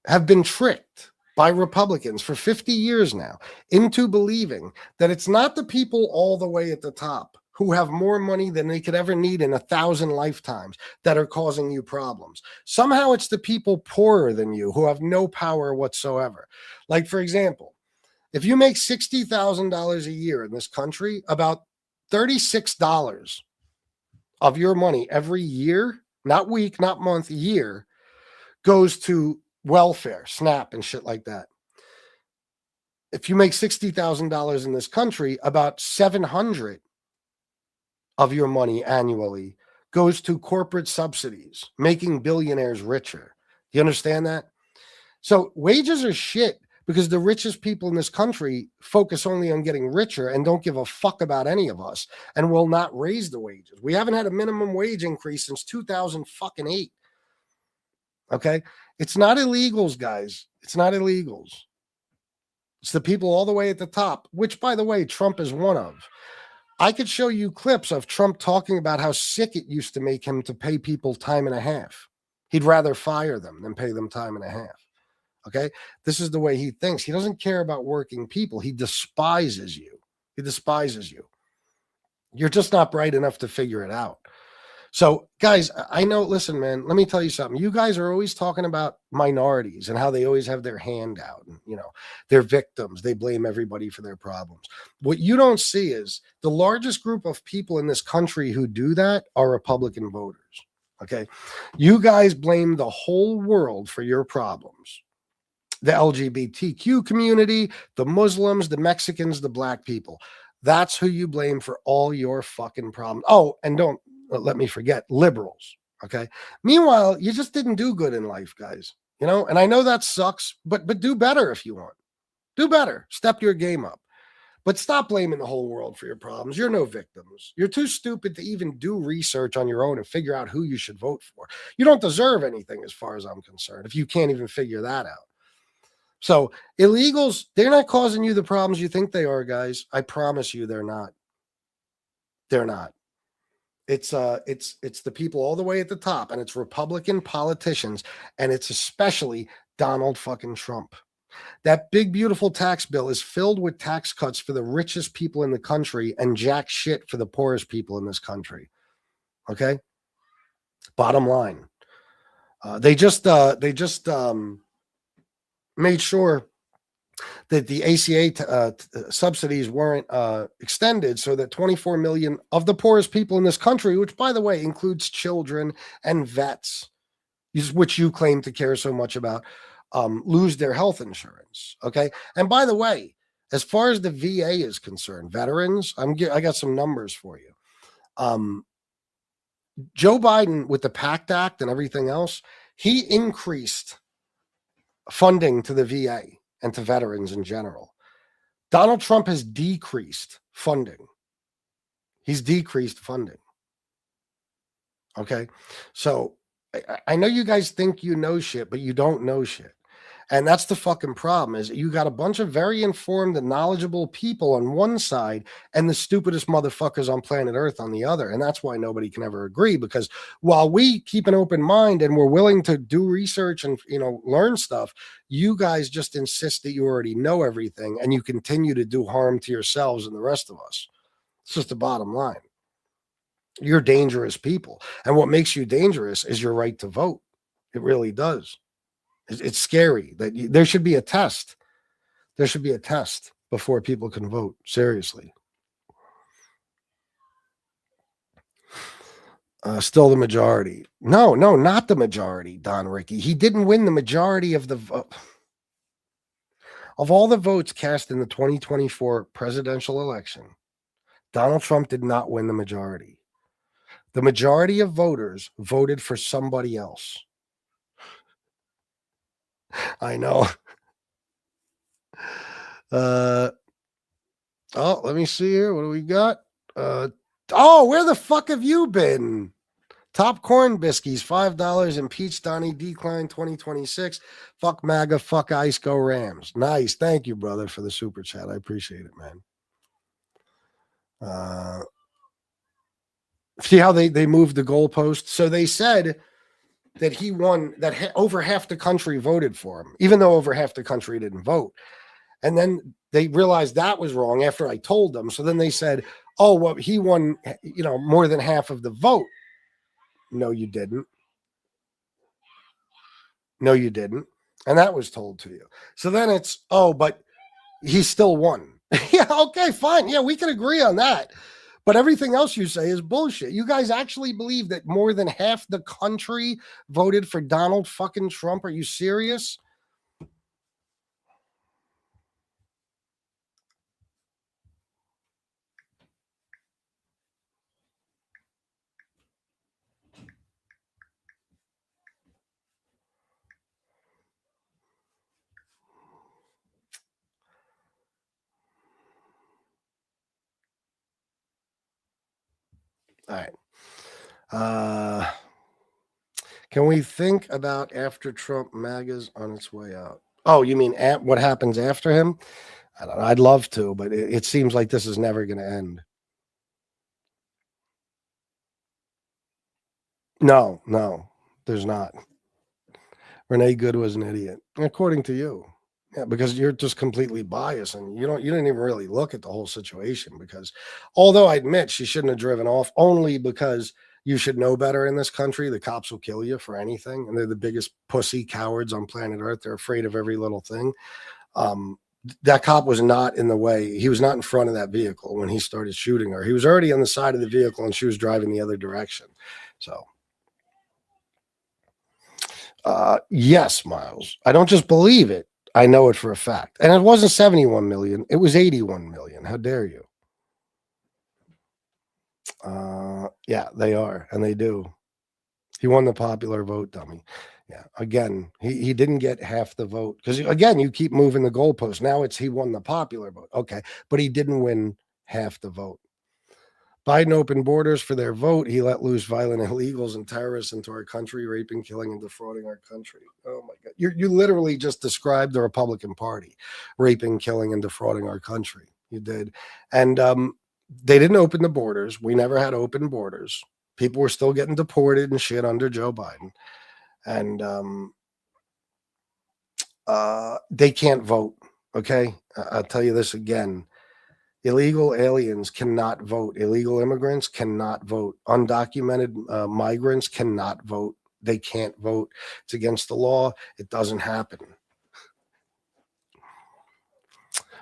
have been tricked by Republicans for 50 years now into believing that it's not the people all the way at the top who have more money than they could ever need in 1,000 lifetimes that are causing you problems. Somehow it's the people poorer than you who have no power whatsoever. Like, for example, if you make $60,000 a year in this country, about $36 of your money every year, not week, not month, year, goes to welfare, SNAP, and shit like that. If you make $60,000 in this country, about $700 of your money annually goes to corporate subsidies, making billionaires richer. Do you understand that? So wages are shit because the richest people in this country focus only on getting richer and don't give a fuck about any of us and will not raise the wages. We haven't had a minimum wage increase since 2008. Okay? It's not illegals, guys. It's not illegals. It's the people all the way at the top, which, by the way, Trump is one of. I could show you clips of Trump talking about how sick it used to make him to pay people time and a half. He'd rather fire them than pay them time and a half. Okay. This is the way he thinks. He doesn't care about working people. He despises you. He despises you. You're just not bright enough to figure it out. So, guys, I know, listen, man, let me tell you something. You guys are always talking about minorities and how they always have their hand out. And, they're victims. They blame everybody for their problems. What you don't see is the largest group of people in this country who do that are Republican voters. Okay. You guys blame the whole world for your problems. The LGBTQ community, the Muslims, the Mexicans, the black people. That's who you blame for all your fucking problems. Oh, and don't let me forget liberals. Okay. Meanwhile, you just didn't do good in life, guys. And I know that sucks, but do better if you want. Do better. Step your game up. But stop blaming the whole world for your problems. You're no victims. You're too stupid to even do research on your own and figure out who you should vote for. You don't deserve anything as far as I'm concerned if you can't even figure that out. So illegals, they're not causing you the problems you think they are, guys. I promise you they're not. They're not. It's the people all the way at the top, and it's Republican politicians, and it's especially Donald fucking Trump. That big, beautiful tax bill is filled with tax cuts for the richest people in the country and jack shit for the poorest people in this country. Okay. Bottom line. They just made sure that the ACA subsidies weren't extended so that 24 million of the poorest people in this country, which, by the way, includes children and vets, which you claim to care so much about, lose their health insurance. Okay. And by the way, as far as the VA is concerned, veterans, I got some numbers for you. Joe Biden, with the PACT Act and everything else, he increased funding to the VA and to veterans in general. Donald Trump has decreased funding. He's decreased funding. Okay. So I know you guys think you know shit, but you don't know shit. And that's the fucking problem, is you got a bunch of very informed and knowledgeable people on one side and the stupidest motherfuckers on planet Earth on the other. And that's why nobody can ever agree, because while we keep an open mind and we're willing to do research and, learn stuff, you guys just insist that you already know everything and you continue to do harm to yourselves and the rest of us. It's just the bottom line. You're dangerous people. And what makes you dangerous is your right to vote. It really does. It's scary that there should be a test. There should be a test before people can vote. Seriously. Still the majority. No, not the majority, Don Ricky. He didn't win the majority of the vote. Of all the votes cast in the 2024 presidential election, Donald Trump did not win the majority. The majority of voters voted for somebody else. I know. Let me see here. What do we got? Where the fuck have you been? Top corn biscuits, $5. Impeach Donnie, decline 2026. Fuck MAGA, fuck ICE, go Rams. Nice. Thank you, brother, for the super chat. I appreciate it, man. See how they moved the goalpost? So they said that he won, that over half the country voted for him, even though over half the country didn't vote. And then they realized that was wrong after I told them. So then they said, oh, well, he won, more than half of the vote. No, you didn't. No, you didn't. And that was told to you. So then it's, but he still won. Yeah, okay, fine. Yeah, we can agree on that. But everything else you say is bullshit. You guys actually believe that more than half the country voted for Donald fucking Trump? Are you serious? All right. Can we think about after Trump MAGA's on its way out? Oh, you mean what happens after him? I don't know. I'd love to, but it seems like this is never going to end. No, there's not. Renee Good was an idiot, according to you. Yeah, because you're just completely biased and you didn't even really look at the whole situation because although I admit she shouldn't have driven off only because you should know better in this country. The cops will kill you for anything. And they're the biggest pussy cowards on planet Earth. They're afraid of every little thing. That cop was not in the way. He was not in front of that vehicle when he started shooting her. He was already on the side of the vehicle and she was driving the other direction. So yes, Miles. I don't just believe it. I know it for a fact. And it wasn't 71 million. It was 81 million. How dare you? Yeah, they are. And they do. He won the popular vote, dummy. Yeah. Again, he didn't get half the vote because, again, you keep moving the goalpost. Now it's he won the popular vote. Okay. But he didn't win half the vote. Biden opened borders for their vote. He let loose violent illegals and terrorists into our country, raping, killing, and defrauding our country. Oh my God. You literally just described the Republican Party, raping, killing, and defrauding our country. You did. And they didn't open the borders. We never had open borders. People were still getting deported and shit under Joe Biden. And they can't vote. Okay. I'll tell you this again. Illegal aliens cannot vote. Illegal immigrants cannot vote. Undocumented migrants cannot vote. They can't vote. It's against the law. It doesn't happen.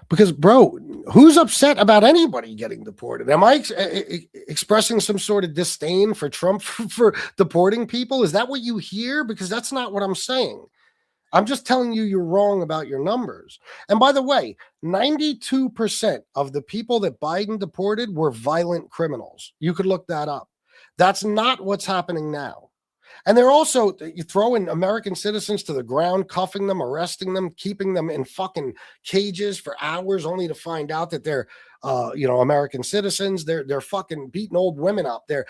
Because, bro, who's upset about anybody getting deported? Am I expressing some sort of disdain for Trump for deporting people? Is that what you hear? Because that's not what I'm saying. I'm just telling you you're wrong about your numbers. And by the way, 92% of the people that Biden deported were violent criminals. You could look that up. That's not what's happening now. And they're also throwing American citizens to the ground, cuffing them, arresting them, keeping them in fucking cages for hours only to find out that they're American citizens. They're fucking beating old women up. They're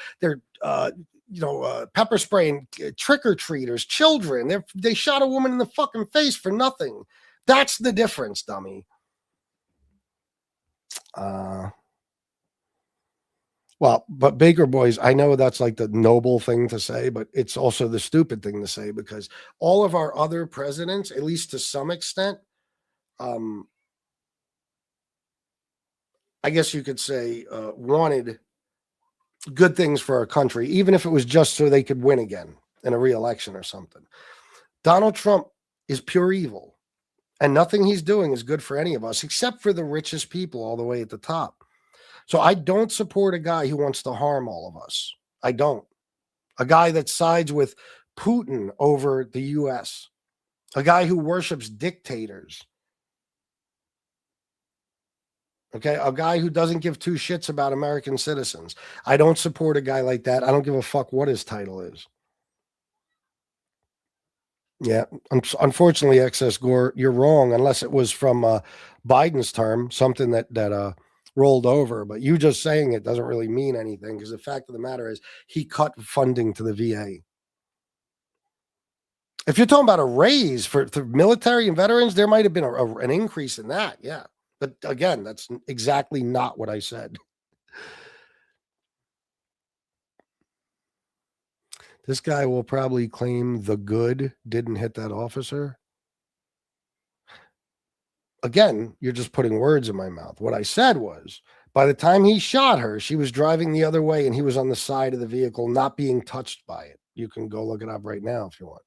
pepper spraying trick-or-treaters, children. They shot a woman in the fucking face for nothing. That's the difference, dummy. Well, but Baker Boys, I know that's like the noble thing to say, but it's also the stupid thing to say because all of our other presidents, at least to some extent, I guess you could say, wanted good things for our country, even if it was just so they could win again in a re-election or something. Donald Trump is pure evil, and nothing he's doing is good for any of us, except for the richest people all the way at the top. So I don't support a guy who wants to harm all of us. I don't. A guy that sides with Putin over the U.S., a guy who worships dictators. Okay, a guy who doesn't give two shits about American citizens. I don't support a guy like that. I don't give a fuck what his title is. Yeah, unfortunately, Excess Gore, you're wrong, unless it was from Biden's term, something that rolled over. But you just saying it doesn't really mean anything because the fact of the matter is he cut funding to the VA. If you're talking about a raise for military and veterans, there might have been an increase in that. Yeah. But again, that's exactly not what I said. This guy will probably claim the good didn't hit that officer. Again, you're just putting words in my mouth. What I said was, by the time he shot her, she was driving the other way and he was on the side of the vehicle, not being touched by it. You can go look it up right now if you want.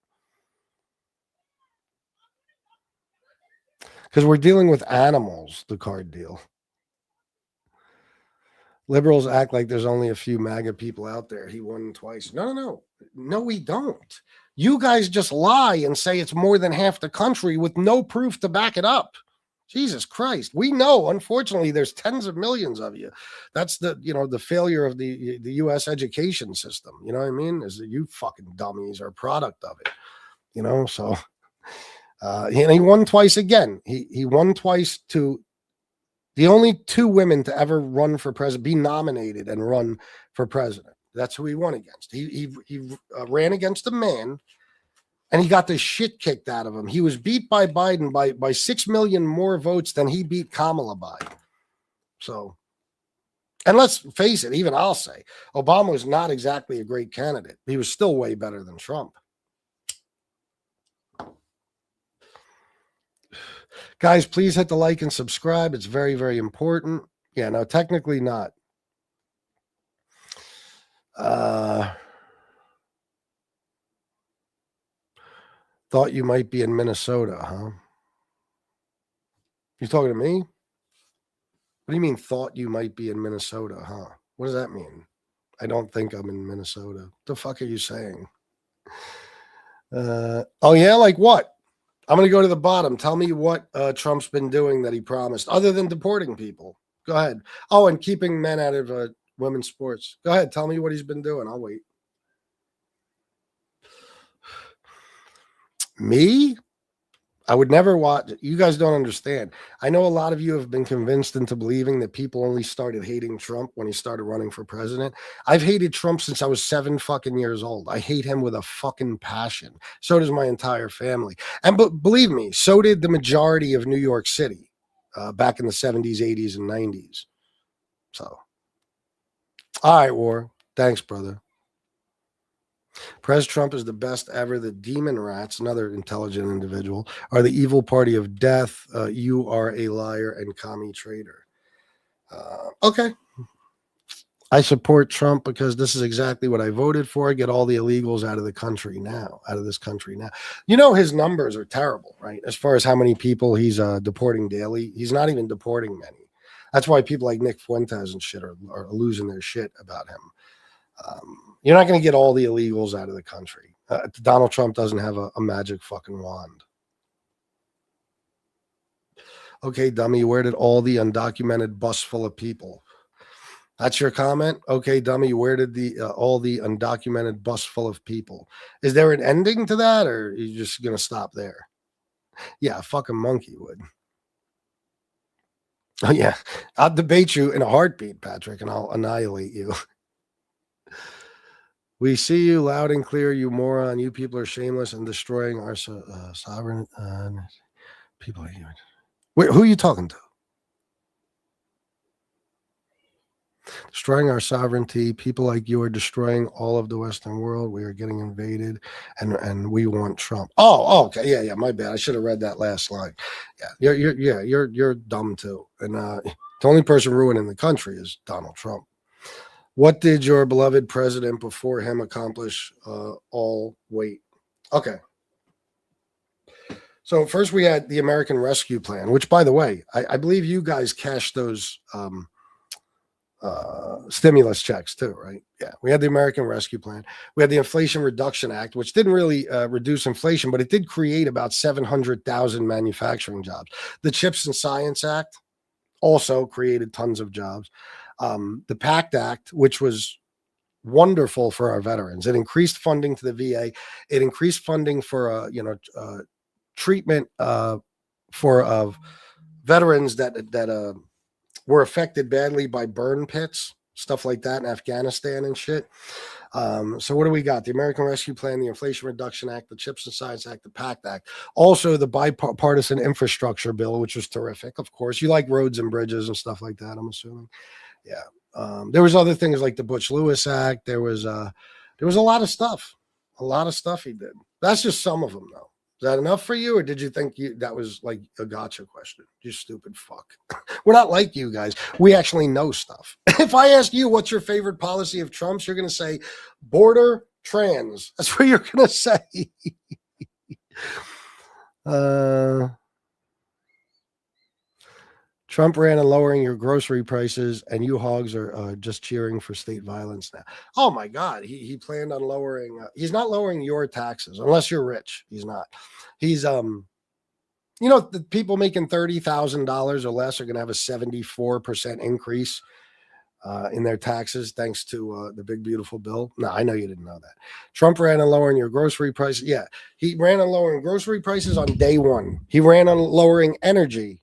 Because we're dealing with animals, the card deal. Liberals act like there's only a few MAGA people out there. He won twice. No, we don't. You guys just lie and say it's more than half the country with no proof to back it up. Jesus Christ. We know, unfortunately, there's tens of millions of you. That's the failure of the U.S. education system. You know what I mean? Is that you fucking dummies are a product of it. So he won twice again. He won twice to the only two women to ever run for president, be nominated and run for president. That's who he won against. He ran against a man And he got the shit kicked out of him. He was beat by Biden by 6 million more votes than he beat Kamala by. So, and let's face it, even I'll say, Obama was not exactly a great candidate. He was still way better than Trump. Guys, please hit the like and subscribe. It's very, very important. Yeah, no, technically not. Thought you might be in Minnesota, huh? You talking to me? What do you mean, thought you might be in Minnesota, huh? What does that mean? I don't think I'm in Minnesota. What the fuck are you saying? Oh, yeah? Like what? I'm going to go to the bottom. Tell me what Trump's been doing that he promised, other than deporting people. Go ahead. Oh, and keeping men out of women's sports. Go ahead. Tell me what he's been doing. I'll wait. Me? I would never watch. You guys don't understand. I know a lot of you have been convinced into believing that people only started hating Trump when he started running for president. I've hated Trump since I was 7 fucking years old. I hate him with a fucking passion. So does my entire family. And believe me, so did the majority of New York City back in the 70s, 80s, and 90s. So, all right, War. Thanks, brother. Pres Trump is the best ever. The demon rats, another intelligent individual, are the evil party of death. You are a liar and commie traitor. Okay. I support Trump because this is exactly what I voted for. Get all the illegals out of the country now, out of this country now. You know, his numbers are terrible, right? As far as how many people he's deporting daily, he's not even deporting many. That's why people like Nick Fuentes and shit are losing their shit about him. You're not going to get all the illegals out of the country. Donald Trump doesn't have a magic fucking wand. Okay, dummy, where did all the undocumented bus full of people? That's your comment? Okay, dummy, where did all the undocumented bus full of people? Is there an ending to that, or are you just going to stop there? Yeah, a fucking monkey would. Oh, yeah. I'll debate you in a heartbeat, Patrick, and I'll annihilate you. We see you loud and clear, you moron. You people are shameless and destroying our sovereign people. Wait, who are you talking to? Destroying our sovereignty. People like you are destroying all of the Western world. We are getting invaded, and we want Trump. Oh, okay, yeah. My bad. I should have read that last line. Yeah, you're dumb too. And the only person ruining the country is Donald Trump. What did your beloved president before him accomplish? All wait. Okay. So first we had the American Rescue Plan, which, by the way, I believe you guys cashed those stimulus checks too, right? Yeah. We had the American Rescue Plan. We had the Inflation Reduction Act, which didn't really reduce inflation, but it did create about 700,000 manufacturing jobs. The Chips and Science Act also created tons of jobs. The PACT Act, which was wonderful for our veterans. It increased funding to the VA. It increased funding for treatment for veterans that were affected badly by burn pits, stuff like that in Afghanistan and shit. So what do we got? The American Rescue Plan, the Inflation Reduction Act, the Chips and Science Act, the PACT Act. Also the bipartisan infrastructure bill, which was terrific. Of course, you like roads and bridges and stuff like that, I'm assuming. Yeah. There was other things like the Butch-Lewis Act. There was a lot of stuff. A lot of stuff he did. That's just some of them, though. Is that enough for you, or did you think that was like a gotcha question? You stupid fuck. We're not like you guys. We actually know stuff. If I ask you what's your favorite policy of Trump's, you're going to say border trans. That's what you're going to say. Trump ran on lowering your grocery prices, and you hogs are just cheering for state violence now. Oh my God, he planned on lowering. He's not lowering your taxes unless you're rich. He's not. He's the people making $30,000 or less are going to have a 74% increase in their taxes thanks to the big beautiful bill. No, I know you didn't know that. Trump ran on lowering your grocery prices. Yeah, he ran on lowering grocery prices on day one. He ran on lowering energy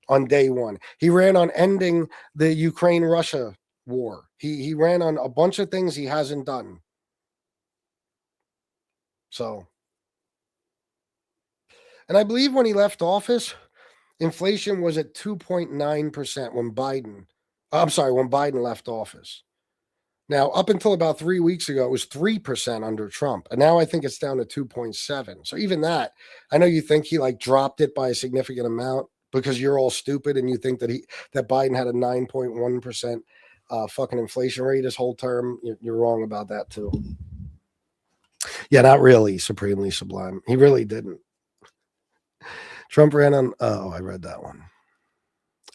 on day one. He ran on ending the Ukraine-Russia war. He ran on a bunch of things he hasn't done. So And I believe when he left office, inflation was at 2.9% when Biden left office. Now, up until about 3 weeks ago, it was 3% under Trump. And now I think it's down to 2.7. So even that, I know you think he like dropped it by a significant amount because you're all stupid and you think that Biden had a 9.1% fucking inflation rate his whole term. You're wrong about that too. Yeah, not really supremely sublime. He really didn't. Trump ran on, I read that one.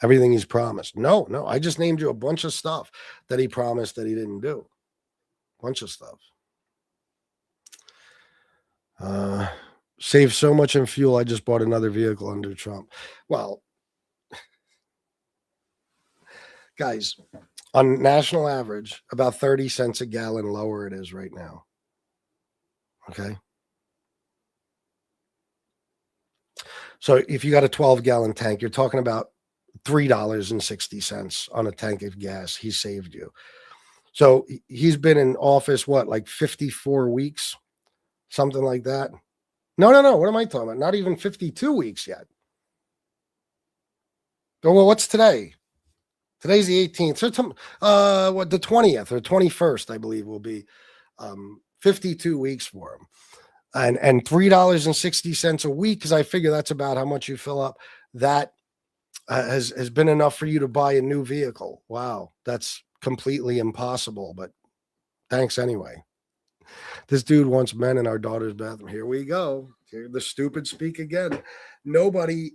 Everything he's promised. No, I just named you a bunch of stuff that he promised that he didn't do. Bunch of stuff. Saved so much in fuel, I just bought another vehicle under Trump. Well, guys, on national average, about 30 cents a gallon lower it is right now. Okay. So if you got a 12-gallon tank, you're talking about $3.60 on a tank of gas. He saved you. So he's been in office, like 54 weeks, something like that. No. What am I talking about? Not even 52 weeks yet. Oh, well, what's today? Today's the 18th. So the 20th or 21st, I believe, will be 52 weeks for him. And $3.60 a week, because I figure that's about how much you fill up. That has been enough for you to buy a new vehicle. Wow, that's completely impossible, but thanks anyway. This dude wants men in our daughter's bathroom. Here we go. Here the stupid speak again. Nobody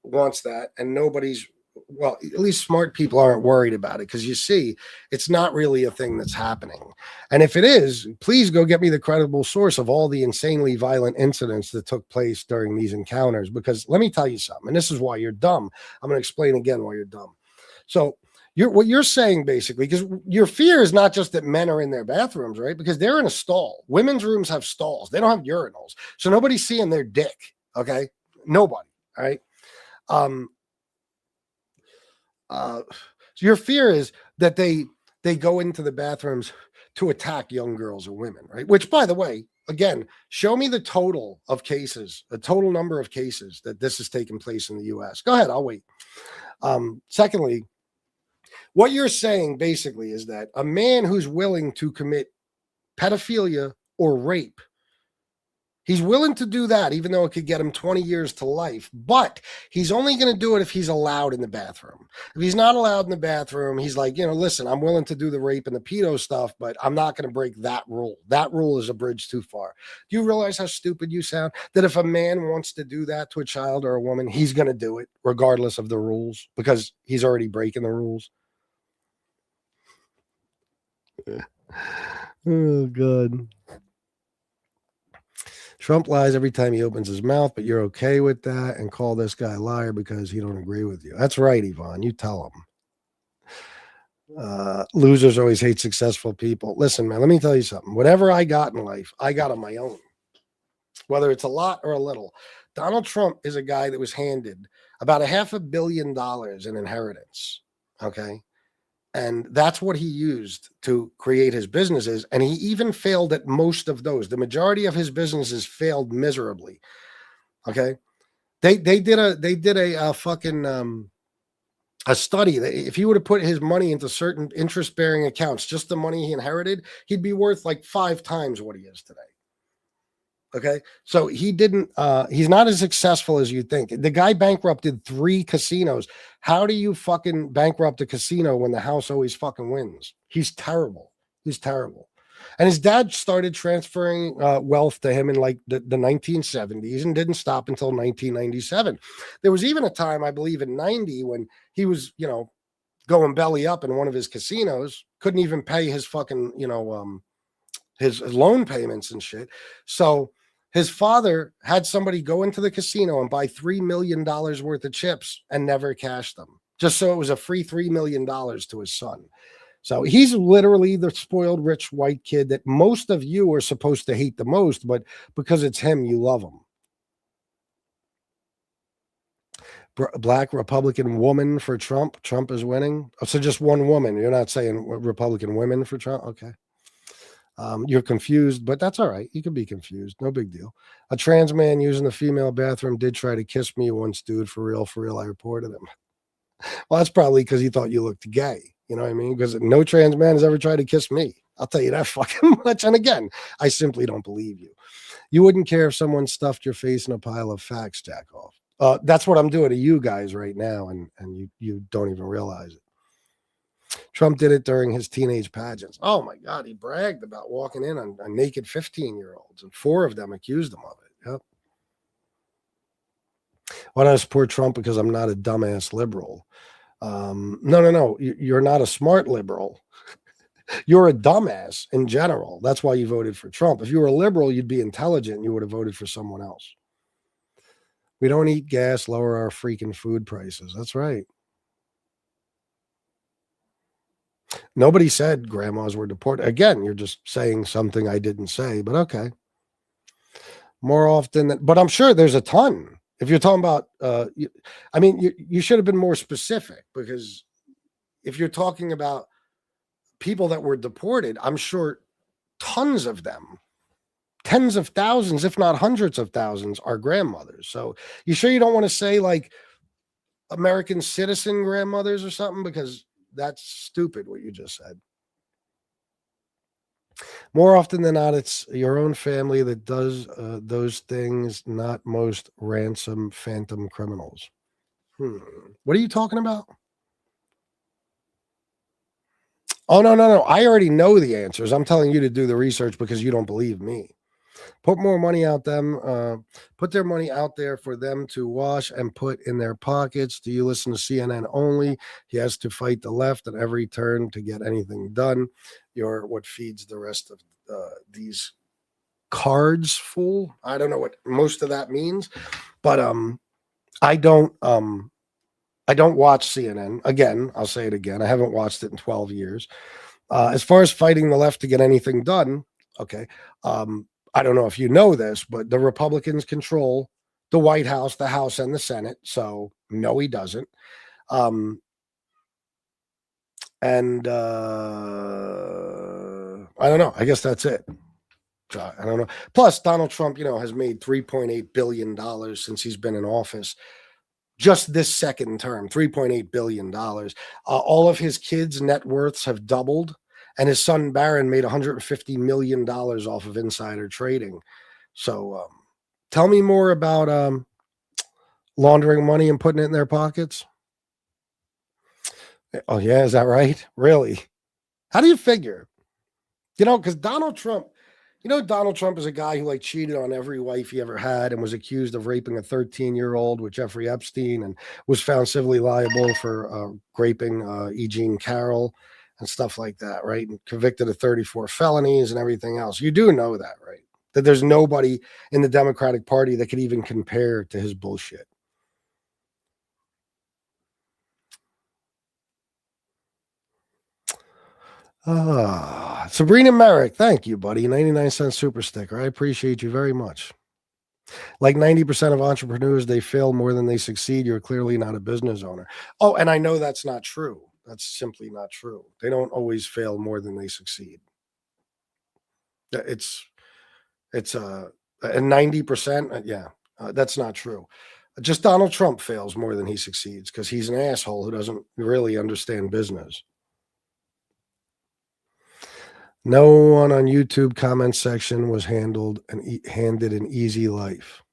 wants that, and at least smart people aren't worried about it, because you see, it's not really a thing that's happening. And if it is, please go get me the credible source of all the insanely violent incidents that took place during these encounters, because let me tell you something, and this is why you're dumb. I'm going to explain again why you're dumb. So what you're saying basically, because your fear is not just that men are in their bathrooms, right? Because they're in a stall. Women's rooms have stalls. They don't have urinals. So nobody's seeing their dick. Okay. Nobody. All right. So your fear is that they go into the bathrooms to attack young girls or women, right? Which, by the way, again, show me the total number of cases that this has taken place in the U.S. Go ahead. I'll wait. Secondly, what you're saying basically is that a man who's willing to commit pedophilia or rape, he's willing to do that, even though it could get him 20 years to life, but he's only going to do it if he's allowed in the bathroom. If he's not allowed in the bathroom, he's like, listen, I'm willing to do the rape and the pedo stuff, but I'm not going to break that rule. That rule is a bridge too far. Do you realize how stupid you sound? That if a man wants to do that to a child or a woman, he's going to do it regardless of the rules, because he's already breaking the rules. Oh, God. Trump lies every time he opens his mouth, but you're okay with that and call this guy a liar because he don't agree with you. That's right, Yvonne. You tell him. Losers always hate successful people. Listen, man, let me tell you something. Whatever I got in life, I got on my own, whether it's a lot or a little. Donald Trump is a guy that was handed about $500 million in inheritance. Okay. And that's what he used to create his businesses. And he even failed at most of those. The majority of his businesses failed miserably. Okay. They did a fucking a study that if he would have put his money into certain interest-bearing accounts, just the money he inherited, he'd be worth like 5 times what he is today. Okay. So he's not as successful as you think. The guy bankrupted 3 casinos. How do you fucking bankrupt a casino when the house always fucking wins? He's terrible. And his dad started transferring wealth to him in like the 1970s and didn't stop until 1997. There was even a time, I believe in 90, when he was, going belly up in one of his casinos, couldn't even pay his fucking, his loan payments and shit. So his father had somebody go into the casino and buy $3 million worth of chips and never cash them, just so it was a free $3 million to his son. So he's literally the spoiled rich white kid that most of you are supposed to hate the most, but because it's him, you love him. Black Republican woman for Trump. Trump is winning. Oh, so just one woman. You're not saying Republican women for Trump? Okay. You're confused, but that's all right. You can be confused. No big deal. A trans man using the female bathroom did try to kiss me once, dude. For real, for real. I reported him. Well, that's probably because he thought you looked gay. You know what I mean? Because no trans man has ever tried to kiss me. I'll tell you that fucking much. And again, I simply don't believe you. You wouldn't care if someone stuffed your face in a pile of facts, jack off. That's what I'm doing to you guys right now, and you don't even realize it. Trump did it during his teenage pageants. Oh my God, he bragged about walking in on naked 15-year-olds, and 4 of them accused him of it. Yep. Why don't I support Trump? Because I'm not a dumbass liberal. No. You're not a smart liberal. You're a dumbass in general. That's why you voted for Trump. If you were a liberal, you'd be intelligent and you would have voted for someone else. We don't eat gas, lower our freaking food prices. That's right. Nobody said grandmas were deported. Again, you're just saying something I didn't say, but okay. More often than, but I'm sure there's a ton. If you're talking about, you should have been more specific, because if you're talking about people that were deported, I'm sure tons of them, tens of thousands, if not hundreds of thousands, are grandmothers. So you sure you don't want to say like American citizen grandmothers or something? Because that's stupid what you just said. More often than not, it's your own family that does those things, not most ransom phantom criminals. What are you talking about? Oh, no. I already know the answers. I'm telling you to do the research because you don't believe me. Put more money out them. Put their money out there for them to wash and put in their pockets. Do you listen to CNN only? He has to fight the left at every turn to get anything done. You're what feeds the rest of these cards, fool. I don't know what most of that means, but I don't watch CNN. Again, I'll say it again. I haven't watched it in 12 years. As far as fighting the left to get anything done, okay. I don't know if you know this, but the Republicans control the White House, the House, and the Senate. So no, he doesn't. And I don't know. I guess that's it. I don't know. Plus, Donald Trump, has made $3.8 billion since he's been in office. Just this second term, $3.8 billion. All of his kids' net worths have doubled, and his son Barron made $150 million off of insider trading. So tell me more about laundering money and putting it in their pockets. Oh, yeah. Is that right? Really? How do you figure? Because Donald Trump is a guy who cheated on every wife he ever had and was accused of raping a 13-year-old with Jeffrey Epstein, and was found civilly liable for raping E. Jean Carroll and stuff like that, right? And convicted of 34 felonies and everything else. You do know that, right? That there's nobody in the Democratic Party that could even compare to his bullshit. Sabrina Merrick, thank you, buddy. 99-cent super sticker. I appreciate you very much. Like 90% of entrepreneurs, they fail more than they succeed. You're clearly not a business owner. Oh, and I know that's not true. That's simply not true. They don't always fail more than they succeed. It's and 90%. Yeah, that's not true. Just Donald Trump fails more than he succeeds because he's an asshole who doesn't really understand business. No one on YouTube comment section was handed an easy life.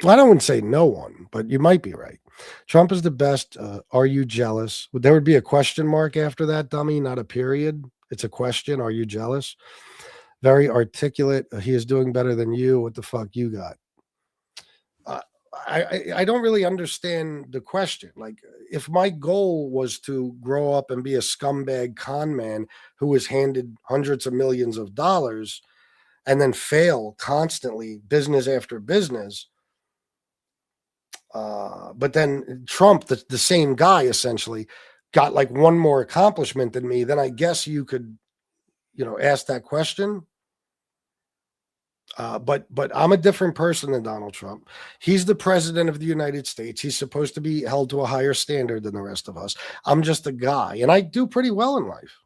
I don't want to say no one, but you might be right. Trump is the best. Are you jealous? There would be a question mark after that, dummy, not a period. It's a question. Are you jealous? Very articulate. He is doing better than you. What the fuck you got? I don't really understand the question. Like, if my goal was to grow up and be a scumbag con man who was handed hundreds of millions of dollars and then fail constantly, business after business, but then Trump, the same guy, essentially got like one more accomplishment than me, then I guess you could, ask that question. But I'm a different person than Donald Trump. He's the president of the United States. He's supposed to be held to a higher standard than the rest of us. I'm just a guy, and I do pretty well in life.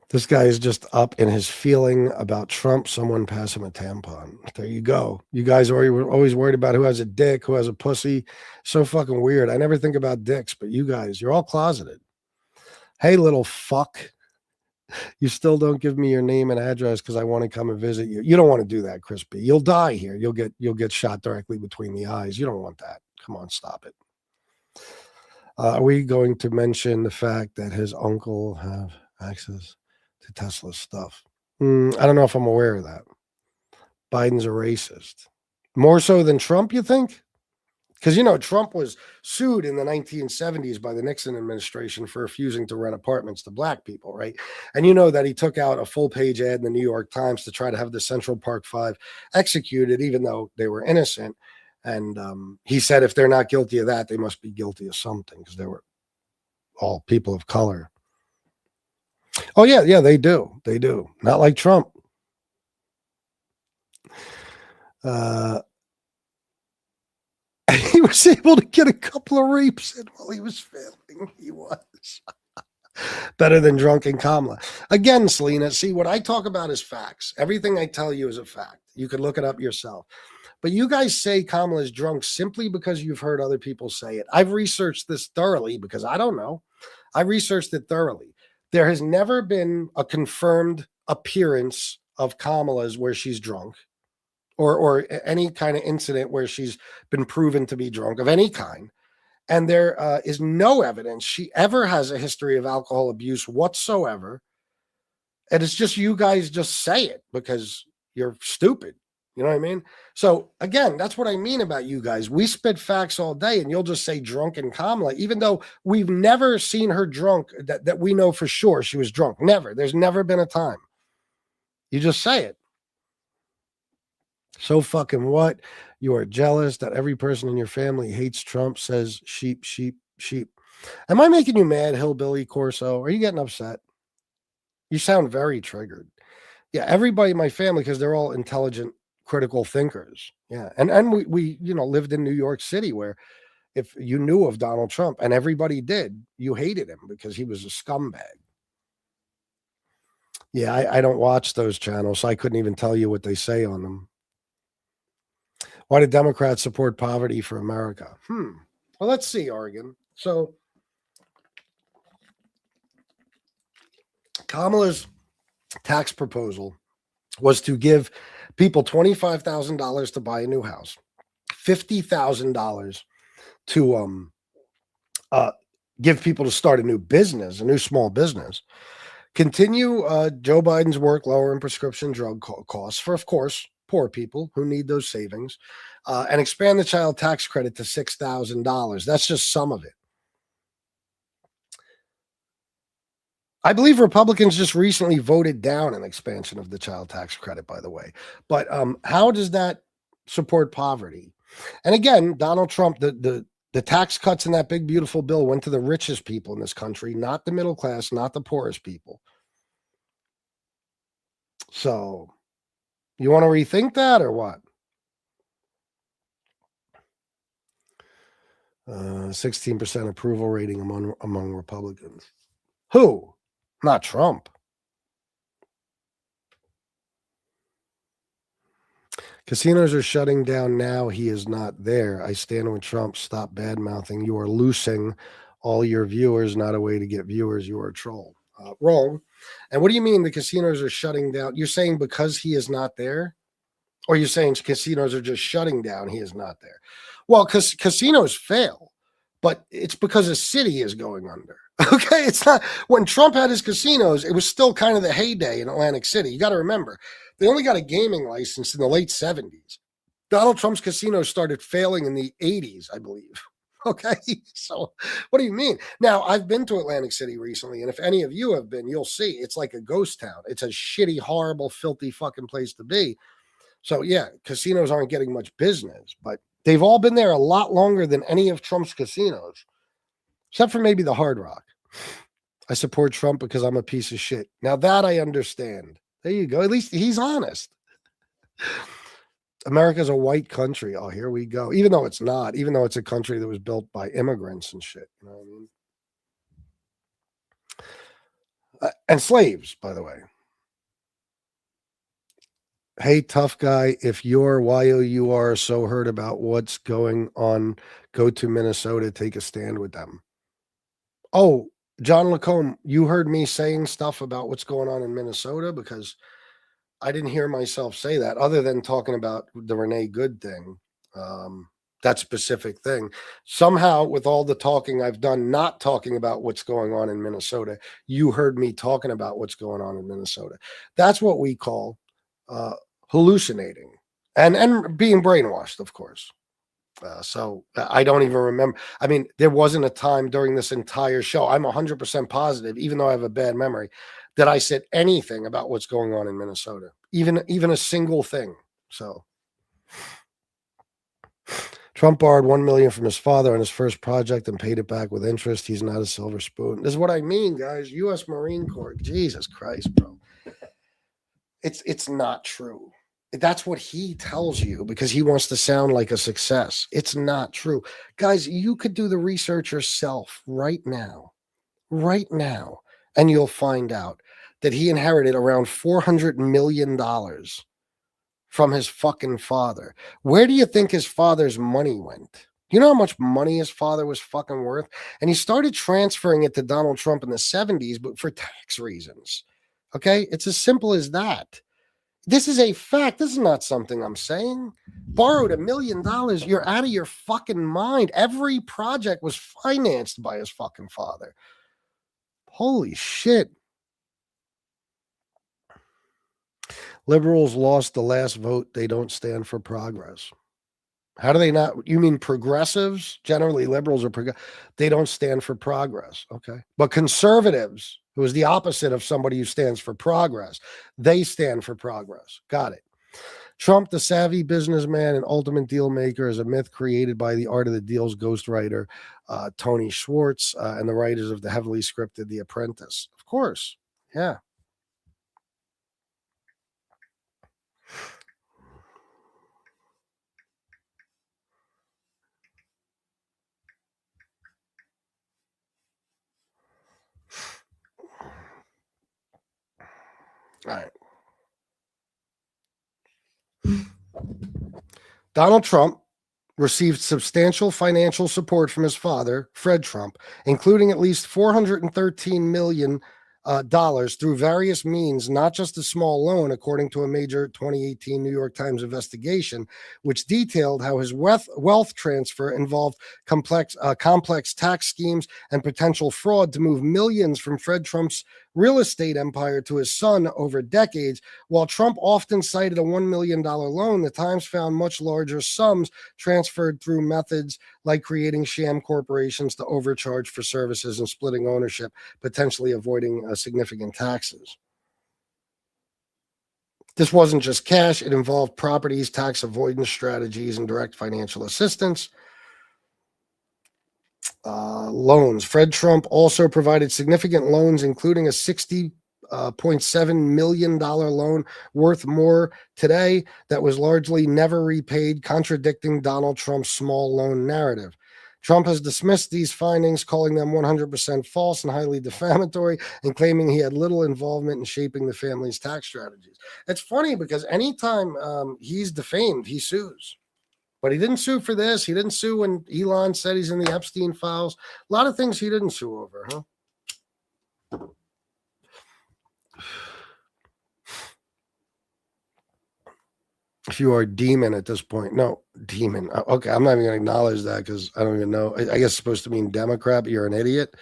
This guy is just up in his feeling about Trump. Someone pass him a tampon. There you go. You guys were always worried about who has a dick, who has a pussy. So fucking weird. I never think about dicks, but you guys, you're all closeted. Hey, little fuck. You still don't give me your name and address because I want to come and visit you. You don't want to do that, Chris B. You'll die here. You'll get shot directly between the eyes. You don't want that. Come on, stop it. Are we going to mention the fact that his uncle have access to Tesla's stuff? I don't know if I'm aware of that. Biden's a racist. More so than Trump, you think? Because, Trump was sued in the 1970s by the Nixon administration for refusing to rent apartments to black people, right? And you know that he took out a full-page ad in the New York Times to try to have the Central Park Five executed, even though they were innocent. And he said if they're not guilty of that, they must be guilty of something because they were all people of color. Oh, yeah, they do. They do. Not like Trump. He was able to get a couple of rapes in while he was failing. He was better than drunken Kamala. Again, Selena, see, what I talk about is facts. Everything I tell you is a fact. You can look it up yourself. But you guys say Kamala is drunk simply because you've heard other people say it. I've researched this thoroughly because I don't know. I researched it thoroughly. There has never been a confirmed appearance of Kamala's where she's drunk. Or any kind of incident where she's been proven to be drunk of any kind. And there is no evidence she ever has a history of alcohol abuse whatsoever. And it's just you guys just say it because you're stupid. You know what I mean? So again, that's what I mean about you guys. We spit facts all day and you'll just say drunken Kamala, even though we've never seen her drunk that we know for sure she was drunk. Never. There's never been a time. You just say it. So fucking what? You are jealous that every person in your family hates Trump, says sheep, sheep, sheep. Am I making you mad, Hillbilly Corso? Are you getting upset? You sound very triggered. Yeah, everybody in my family, because they're all intelligent, critical thinkers. Yeah. And we lived in New York City where if you knew of Donald Trump, and everybody did, you hated him because he was a scumbag. Yeah, I don't watch those channels, so I couldn't even tell you what they say on them. Why do Democrats support poverty for America? Well, let's see, Oregon. So Kamala's tax proposal was to give people $25,000 to buy a new house, $50,000 to give people to start a new business, a new small business, continue Joe Biden's work lowering prescription drug costs for, of course, poor people who need those savings, and expand the child tax credit to $6,000. That's just some of it. I believe Republicans just recently voted down an expansion of the child tax credit, by the way. But how does that support poverty? And again, Donald Trump, the tax cuts in that big, beautiful bill went to the richest people in this country, not the middle class, not the poorest people. So you want to rethink that or what? 16% approval rating among Republicans. Who? Not Trump. Casinos are shutting down now. He is not there. I stand with Trump. Stop bad-mouthing. You are losing all your viewers. Not a way to get viewers. You are a troll. Wrong. And what do you mean the casinos are shutting down? You're saying because he is not there? Or you're saying casinos are just shutting down, he is not there? Well, because casinos fail, but it's because a city is going under. Okay, it's not when Trump had his casinos, it was still kind of the heyday in Atlantic City. You got to remember, they only got a gaming license in the late 70s. Donald Trump's casinos started failing in the 80s, I believe. Okay, so what do you mean? Now, I've been to Atlantic City recently, and if any of you have been, you'll see it's like a ghost town. It's a shitty, horrible, filthy fucking place to be. So, yeah, casinos aren't getting much business, but they've all been there a lot longer than any of Trump's casinos, except for maybe the Hard Rock. I support Trump because I'm a piece of shit. Now that I understand. There you go. At least he's honest. America's a white country. Oh, here we go. Even though it's not, even though it's a country that was built by immigrants and shit. You know what I mean? And slaves, by the way. Hey, tough guy, if you're YOUR so hurt about what's going on, go to Minnesota, take a stand with them. Oh, John Lacombe, you heard me saying stuff about what's going on in Minnesota? Because I didn't hear myself say that other than talking about the Renee Good thing, that specific thing. Somehow, with all the talking I've done, not talking about what's going on in Minnesota, you heard me talking about what's going on in Minnesota. That's what we call hallucinating and being brainwashed, of course. So I don't even remember. I mean, there wasn't a time during this entire show, I'm 100% positive, even though I have a bad memory, that I said anything about what's going on in Minnesota, even a single thing. So Trump borrowed $1 million from his father on his first project and paid it back with interest. He's not a silver spoon. This is what I mean, guys. U.S. Marine Corps. Jesus Christ, bro. It's not true. That's what he tells you because he wants to sound like a success. It's not true. Guys, you could do the research yourself right now, and you'll find out that he inherited around $400 million from his fucking father. Where do you think his father's money went? You know how much money his father was fucking worth? And he started transferring it to Donald Trump in the 70s, but for tax reasons. Okay? It's as simple as that. This is a fact. This is not something I'm saying. Borrowed $1 million. You're out of your fucking mind. Every project was financed by his fucking father. Holy shit. Liberals lost the last vote. They don't stand for progress. How do they not? You mean progressives? Generally, liberals are they don't stand for progress. Okay. But conservatives, who is the opposite of somebody who stands for progress, they stand for progress. Got it. Trump, the savvy businessman and ultimate deal maker, is a myth created by the Art of the Deal's ghostwriter, Tony Schwartz, and the writers of the heavily scripted The Apprentice. Of course. Yeah. All right. Donald Trump received substantial financial support from his father, Fred Trump, including at least $413 million through various means, not just a small loan, according to a major 2018 New York Times investigation, which detailed how his wealth transfer involved complex tax schemes and potential fraud to move millions from Fred Trump's real estate empire to his son over decades. While Trump often cited a $1 million loan, the Times found much larger sums transferred through methods like creating sham corporations to overcharge for services and splitting ownership, potentially avoiding significant taxes. This wasn't just cash. It involved properties, tax avoidance strategies, and direct financial assistance. Loans. Fred Trump also provided significant loans, including a $60.7 million loan worth more today that was largely never repaid, contradicting Donald Trump's small loan narrative. Trump has dismissed these findings, calling them 100% false and highly defamatory, and claiming he had little involvement in shaping the family's tax strategies. It's funny because anytime he's defamed, he sues. But he didn't sue for this. He didn't sue when Elon said he's in the Epstein files. A lot of things he didn't sue over, huh? If you are a demon at this point, no, demon. Okay, I'm not even going to acknowledge that because I don't even know. I guess it's supposed to mean Democrat, but you're an idiot.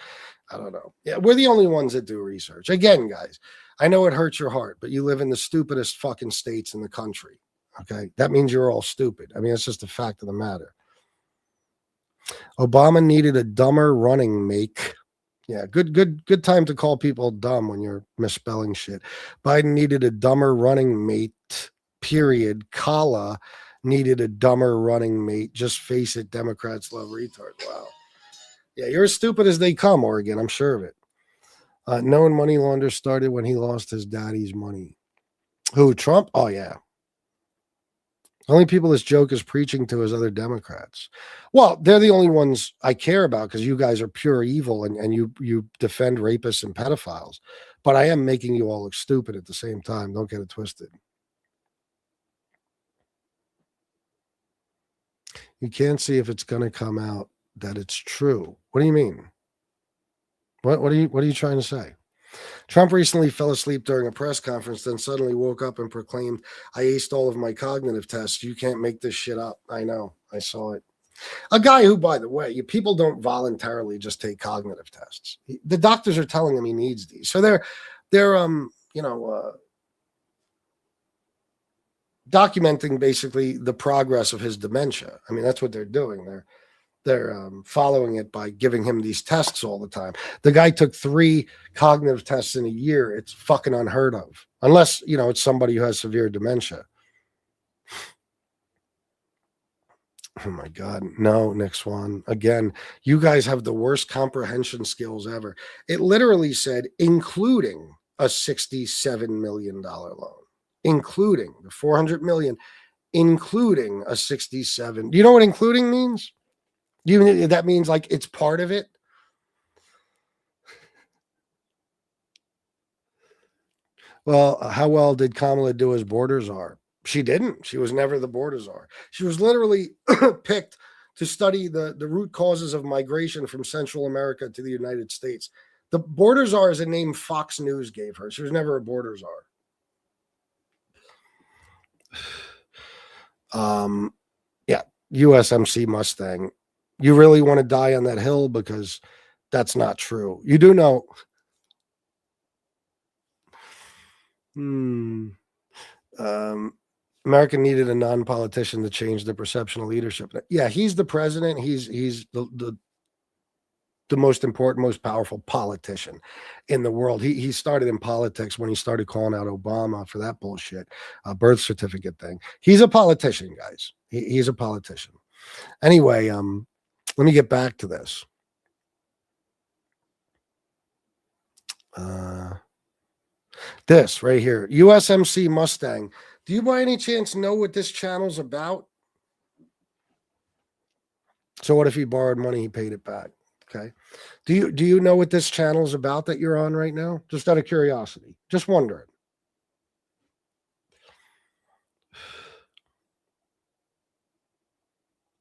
I don't know. Yeah, we're the only ones that do research. Again, guys, I know it hurts your heart, but you live in the stupidest fucking states in the country. Okay, that means you're all stupid. I mean, it's just a fact of the matter. Obama needed a dumber running mate. Yeah, good time to call people dumb when you're misspelling shit. Biden needed a dumber running mate. Period. Kala needed a dumber running mate. Just face it, Democrats love retards. Wow. Yeah, you're as stupid as they come, Oregon. I'm sure of it. Known money launderer started when he lost his daddy's money. Who, Trump? Oh, yeah. The only people this joke is preaching to is other Democrats. Well, they're the only ones I care about because you guys are pure evil and you defend rapists and pedophiles. But I am making you all look stupid at the same time. Don't get it twisted. You can't see if it's going to come out that it's true. What do you mean? What are you trying to say? Trump recently fell asleep during a press conference, then suddenly woke up and proclaimed, I aced all of my cognitive tests. You can't make this shit up. I know. I saw it. A guy who, by the way, people don't voluntarily just take cognitive tests. The doctors are telling him he needs these. So they're documenting basically the progress of his dementia. I mean, that's what they're doing. They're following it by giving him these tests all the time. The guy took 3 cognitive tests in a year. It's fucking unheard of. Unless, it's somebody who has severe dementia. Oh my God. No, Nick Swan. Again, you guys have the worst comprehension skills ever. It literally said, including a $67 million loan, including the 400 million, including a 67. Do you know what including means? That means like it's part of it. Well, how well did Kamala do as border czar? She didn't. She was never the border czar. She was literally picked to study the root causes of migration from Central America to the United States. The border czar is a name Fox News gave her. She was never a border czar. Yeah, USMC Mustang. You really want to die on that hill because that's not true. You do know. America needed a non-politician to change the perception of leadership. Yeah, he's the president. He's the most important, most powerful politician in the world. He started in politics when he started calling out Obama for that bullshit birth certificate thing. He's a politician, guys. He's a politician. Anyway, let me get back to this. This right here, USMC Mustang. Do you by any chance know what this channel's about? So what if he borrowed money, he paid it back? Okay. Do you know what this channel's about that you're on right now? Just out of curiosity. Just wondering.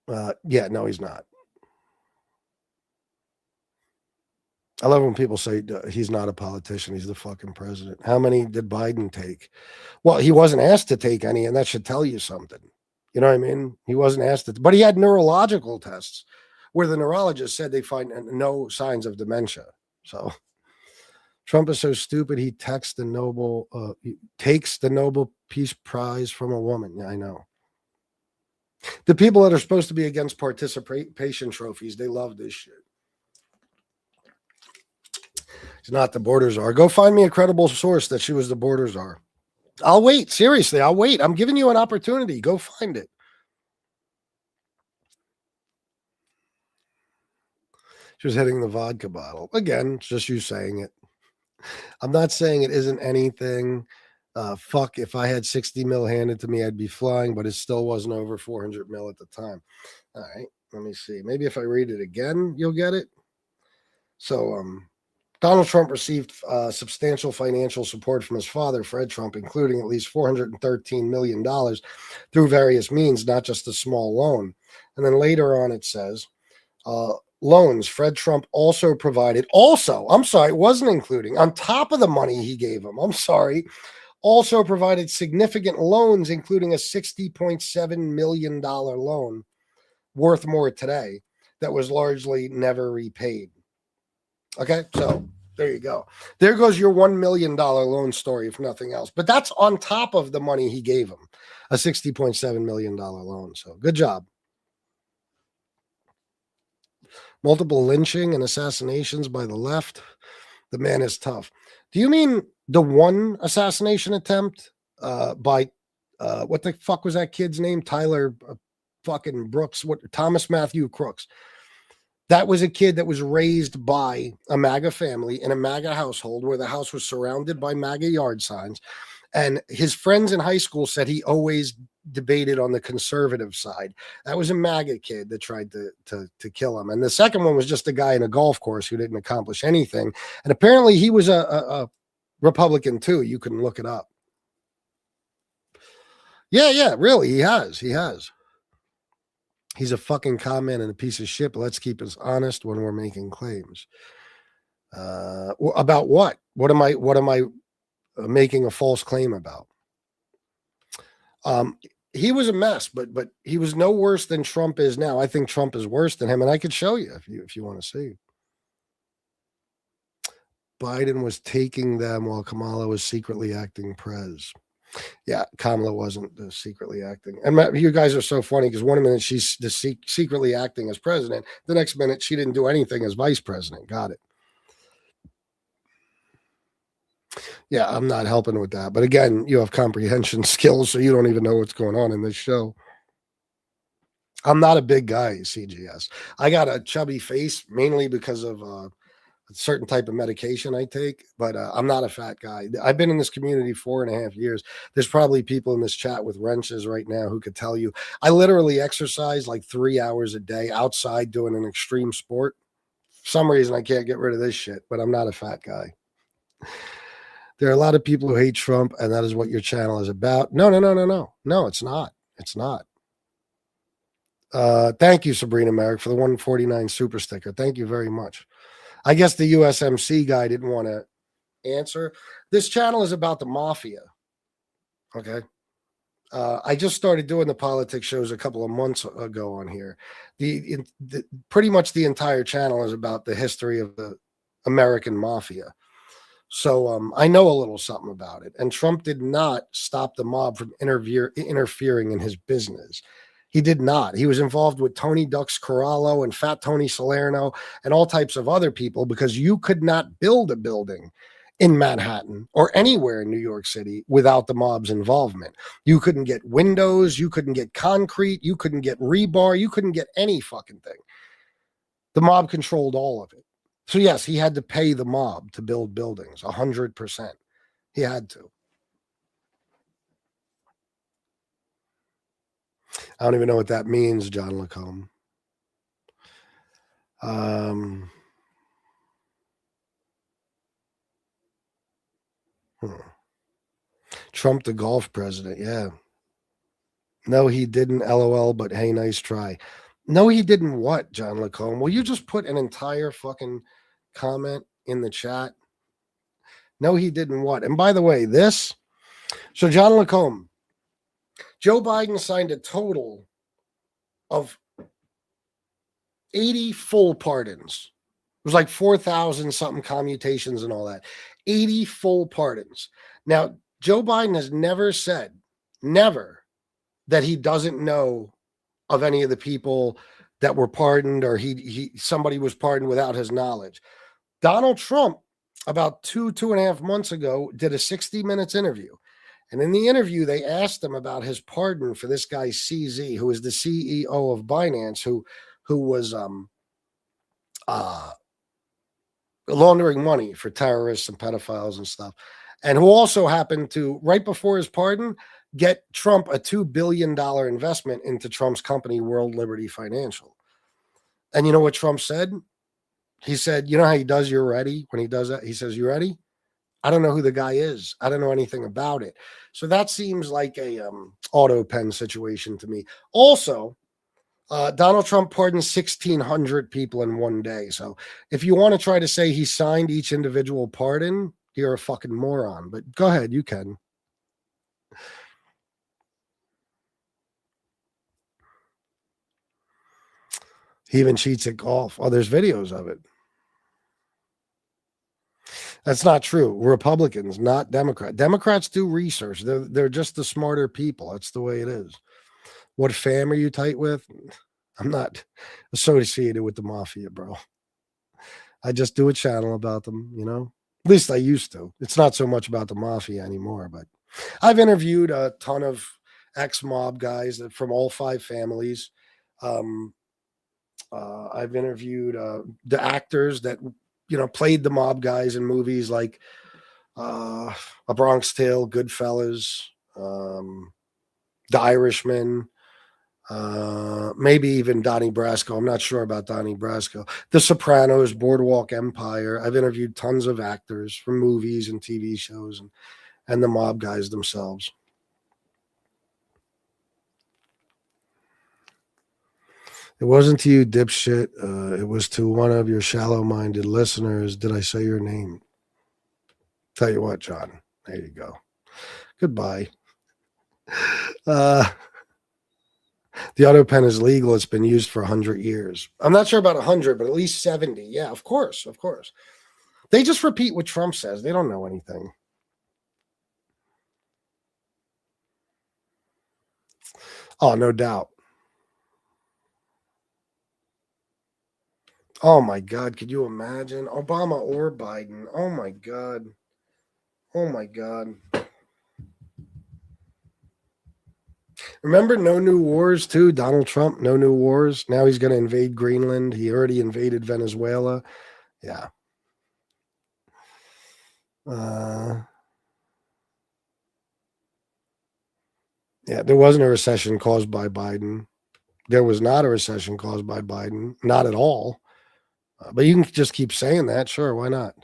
Yeah, no, he's not. I love when people say he's not a politician. He's the fucking president. How many did Biden take? Well, he wasn't asked to take any, and that should tell you something. You know what I mean? He wasn't asked to, but he had neurological tests where the neurologist said they find no signs of dementia. So Trump is so stupid. He takes the Nobel Peace Prize from a woman. Yeah, I know. The people that are supposed to be against participation trophies, they love this shit. She's not the border czar. Go find me a credible source that she was the border czar. I'll wait. Seriously, I'll wait. I'm giving you an opportunity. Go find it. She was hitting the vodka bottle. Again, it's just you saying it. I'm not saying it isn't anything. Fuck, if I had 60 mil handed to me, I'd be flying, but it still wasn't over 400 mil at the time. All right, let me see. Maybe if I read it again, you'll get it. So, Donald Trump received substantial financial support from his father, Fred Trump, including at least $413 million through various means, not just a small loan. And then later on, it says, loans. Fred Trump also provided, it wasn't including, on top of the money he gave him, also provided significant loans, including a $60.7 million loan worth more today that was largely never repaid. Okay, so there you go. There goes your $1 million loan story, if nothing else. But that's on top of the money he gave him, a $60.7 million loan. So good job. Multiple lynching and assassinations by the left. The man is tough. Do you mean the one assassination attempt by, what the fuck was that kid's name? Tyler fucking Brooks, Thomas Matthew Crooks. That was a kid that was raised by a MAGA family in a MAGA household where the house was surrounded by MAGA yard signs. And his friends in high school said he always debated on the conservative side. That was a MAGA kid that tried to kill him. And the second one was just a guy in a golf course who didn't accomplish anything. And apparently he was a Republican too. You can look it up. Yeah, really. He has. He's a fucking comment and a piece of shit, but let's keep us honest when we're making claims. About what? What am I making a false claim about? He was a mess, but he was no worse than Trump is now. I think Trump is worse than him, and I could show you if you want to see. Biden was taking them while Kamala was secretly acting prez. Yeah, Kamala wasn't secretly acting. And you guys are so funny because one minute she's secretly acting as president. The next minute she didn't do anything as vice president. Got it. Yeah, I'm not helping with that. But again, you have comprehension skills, so you don't even know what's going on in this show. I'm not a big guy, CGS. I got a chubby face mainly because of a certain type of medication I take, but I'm not a fat guy. I've been in this community 4.5 years. There's probably people in this chat with wrenches right now who could tell you I literally exercise like 3 hours a day outside doing an extreme sport. For some reason I can't get rid of this shit, but I'm not a fat guy. There are a lot of people who hate Trump, and that is what your channel is about. No, it's not. It's not. Thank you, Sabrina Merrick, for the 149 super sticker. Thank you very much. I guess the USMC guy didn't want to answer. This channel is about the mafia. Okay. I just started doing the politics shows a couple of months ago on here. Pretty much the entire channel is about the history of the American mafia. So I know a little something about it. And Trump did not stop the mob from interfering in his business. He did not. He was involved with Tony Ducks Corallo and Fat Tony Salerno and all types of other people because you could not build a building in Manhattan or anywhere in New York City without the mob's involvement. You couldn't get windows. You couldn't get concrete. You couldn't get rebar. You couldn't get any fucking thing. The mob controlled all of it. So yes, he had to pay the mob to build buildings, 100%. He had to. I don't even know what that means, John Lacombe. Trump, the golf president. Yeah. No, he didn't. LOL, but hey, nice try. No, he didn't what, John Lacombe? Will you just put an entire fucking comment in the chat? No, he didn't what? And by the way, so John Lacombe, Joe Biden signed a total of 80 full pardons. It was like 4,000 something commutations and all that. 80 full pardons. Now, Joe Biden has never said, that he doesn't know of any of the people that were pardoned or somebody was pardoned without his knowledge. Donald Trump, about 2.5 months ago, did a 60 minutes interview. And in the interview, they asked him about his pardon for this guy, CZ, who is the CEO of Binance, who was laundering money for terrorists and pedophiles and stuff. And who also happened to, right before his pardon, get Trump a $2 billion investment into Trump's company, World Liberty Financial. And you know what Trump said? He said, you know how he does, you're ready? When he does that, he says, you ready? I don't know who the guy is. I don't know anything about it. So that seems like a auto pen situation to me. Also, Donald Trump pardoned 1,600 people in one day. So if you want to try to say he signed each individual pardon, you're a fucking moron. But go ahead, you can. He even cheats at golf. Oh, there's videos of it. That's not true. Republicans, not Democrats. Democrats do research. They're just the smarter people. That's the way it is. What fam are you tight with? I'm not associated with the mafia, bro. I just do a channel about them, At least I used to. It's not so much about the mafia anymore, but I've interviewed a ton of ex-mob guys from all 5 families. I've interviewed the actors that played the mob guys in movies like A Bronx Tale, Goodfellas, The Irishman, maybe even Donnie Brasco. I'm not sure about Donnie Brasco. The Sopranos, Boardwalk Empire. I've interviewed tons of actors from movies and TV shows and the mob guys themselves. It wasn't to you, dipshit. It was to one of your shallow-minded listeners. Did I say your name? Tell you what, John. There you go. Goodbye. The auto pen is legal. It's been used for 100 years. I'm not sure about 100, but at least 70. Yeah, of course. Of course. They just repeat what Trump says. They don't know anything. Oh, no doubt. Oh, my God. Could you imagine? Obama or Biden. Oh, my God. Oh, my God. Remember No New Wars, too? Donald Trump, No New Wars. Now he's going to invade Greenland. He already invaded Venezuela. Yeah. Yeah, there wasn't a recession caused by Biden. There was not a recession caused by Biden. Not at all. But you can just keep saying that. Sure, why not?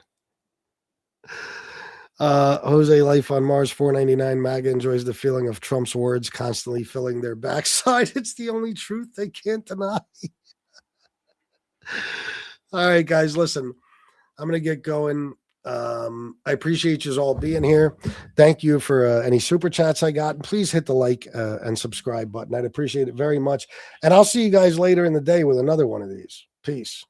Jose Life on Mars 499 MAGA enjoys the feeling of Trump's words constantly filling their backside. It's the only truth they can't deny. All right, guys, listen, I'm going to get going. I appreciate you all being here. Thank you for any super chats I got. Please hit the like and subscribe button. I'd appreciate it very much. And I'll see you guys later in the day with another one of these. Peace.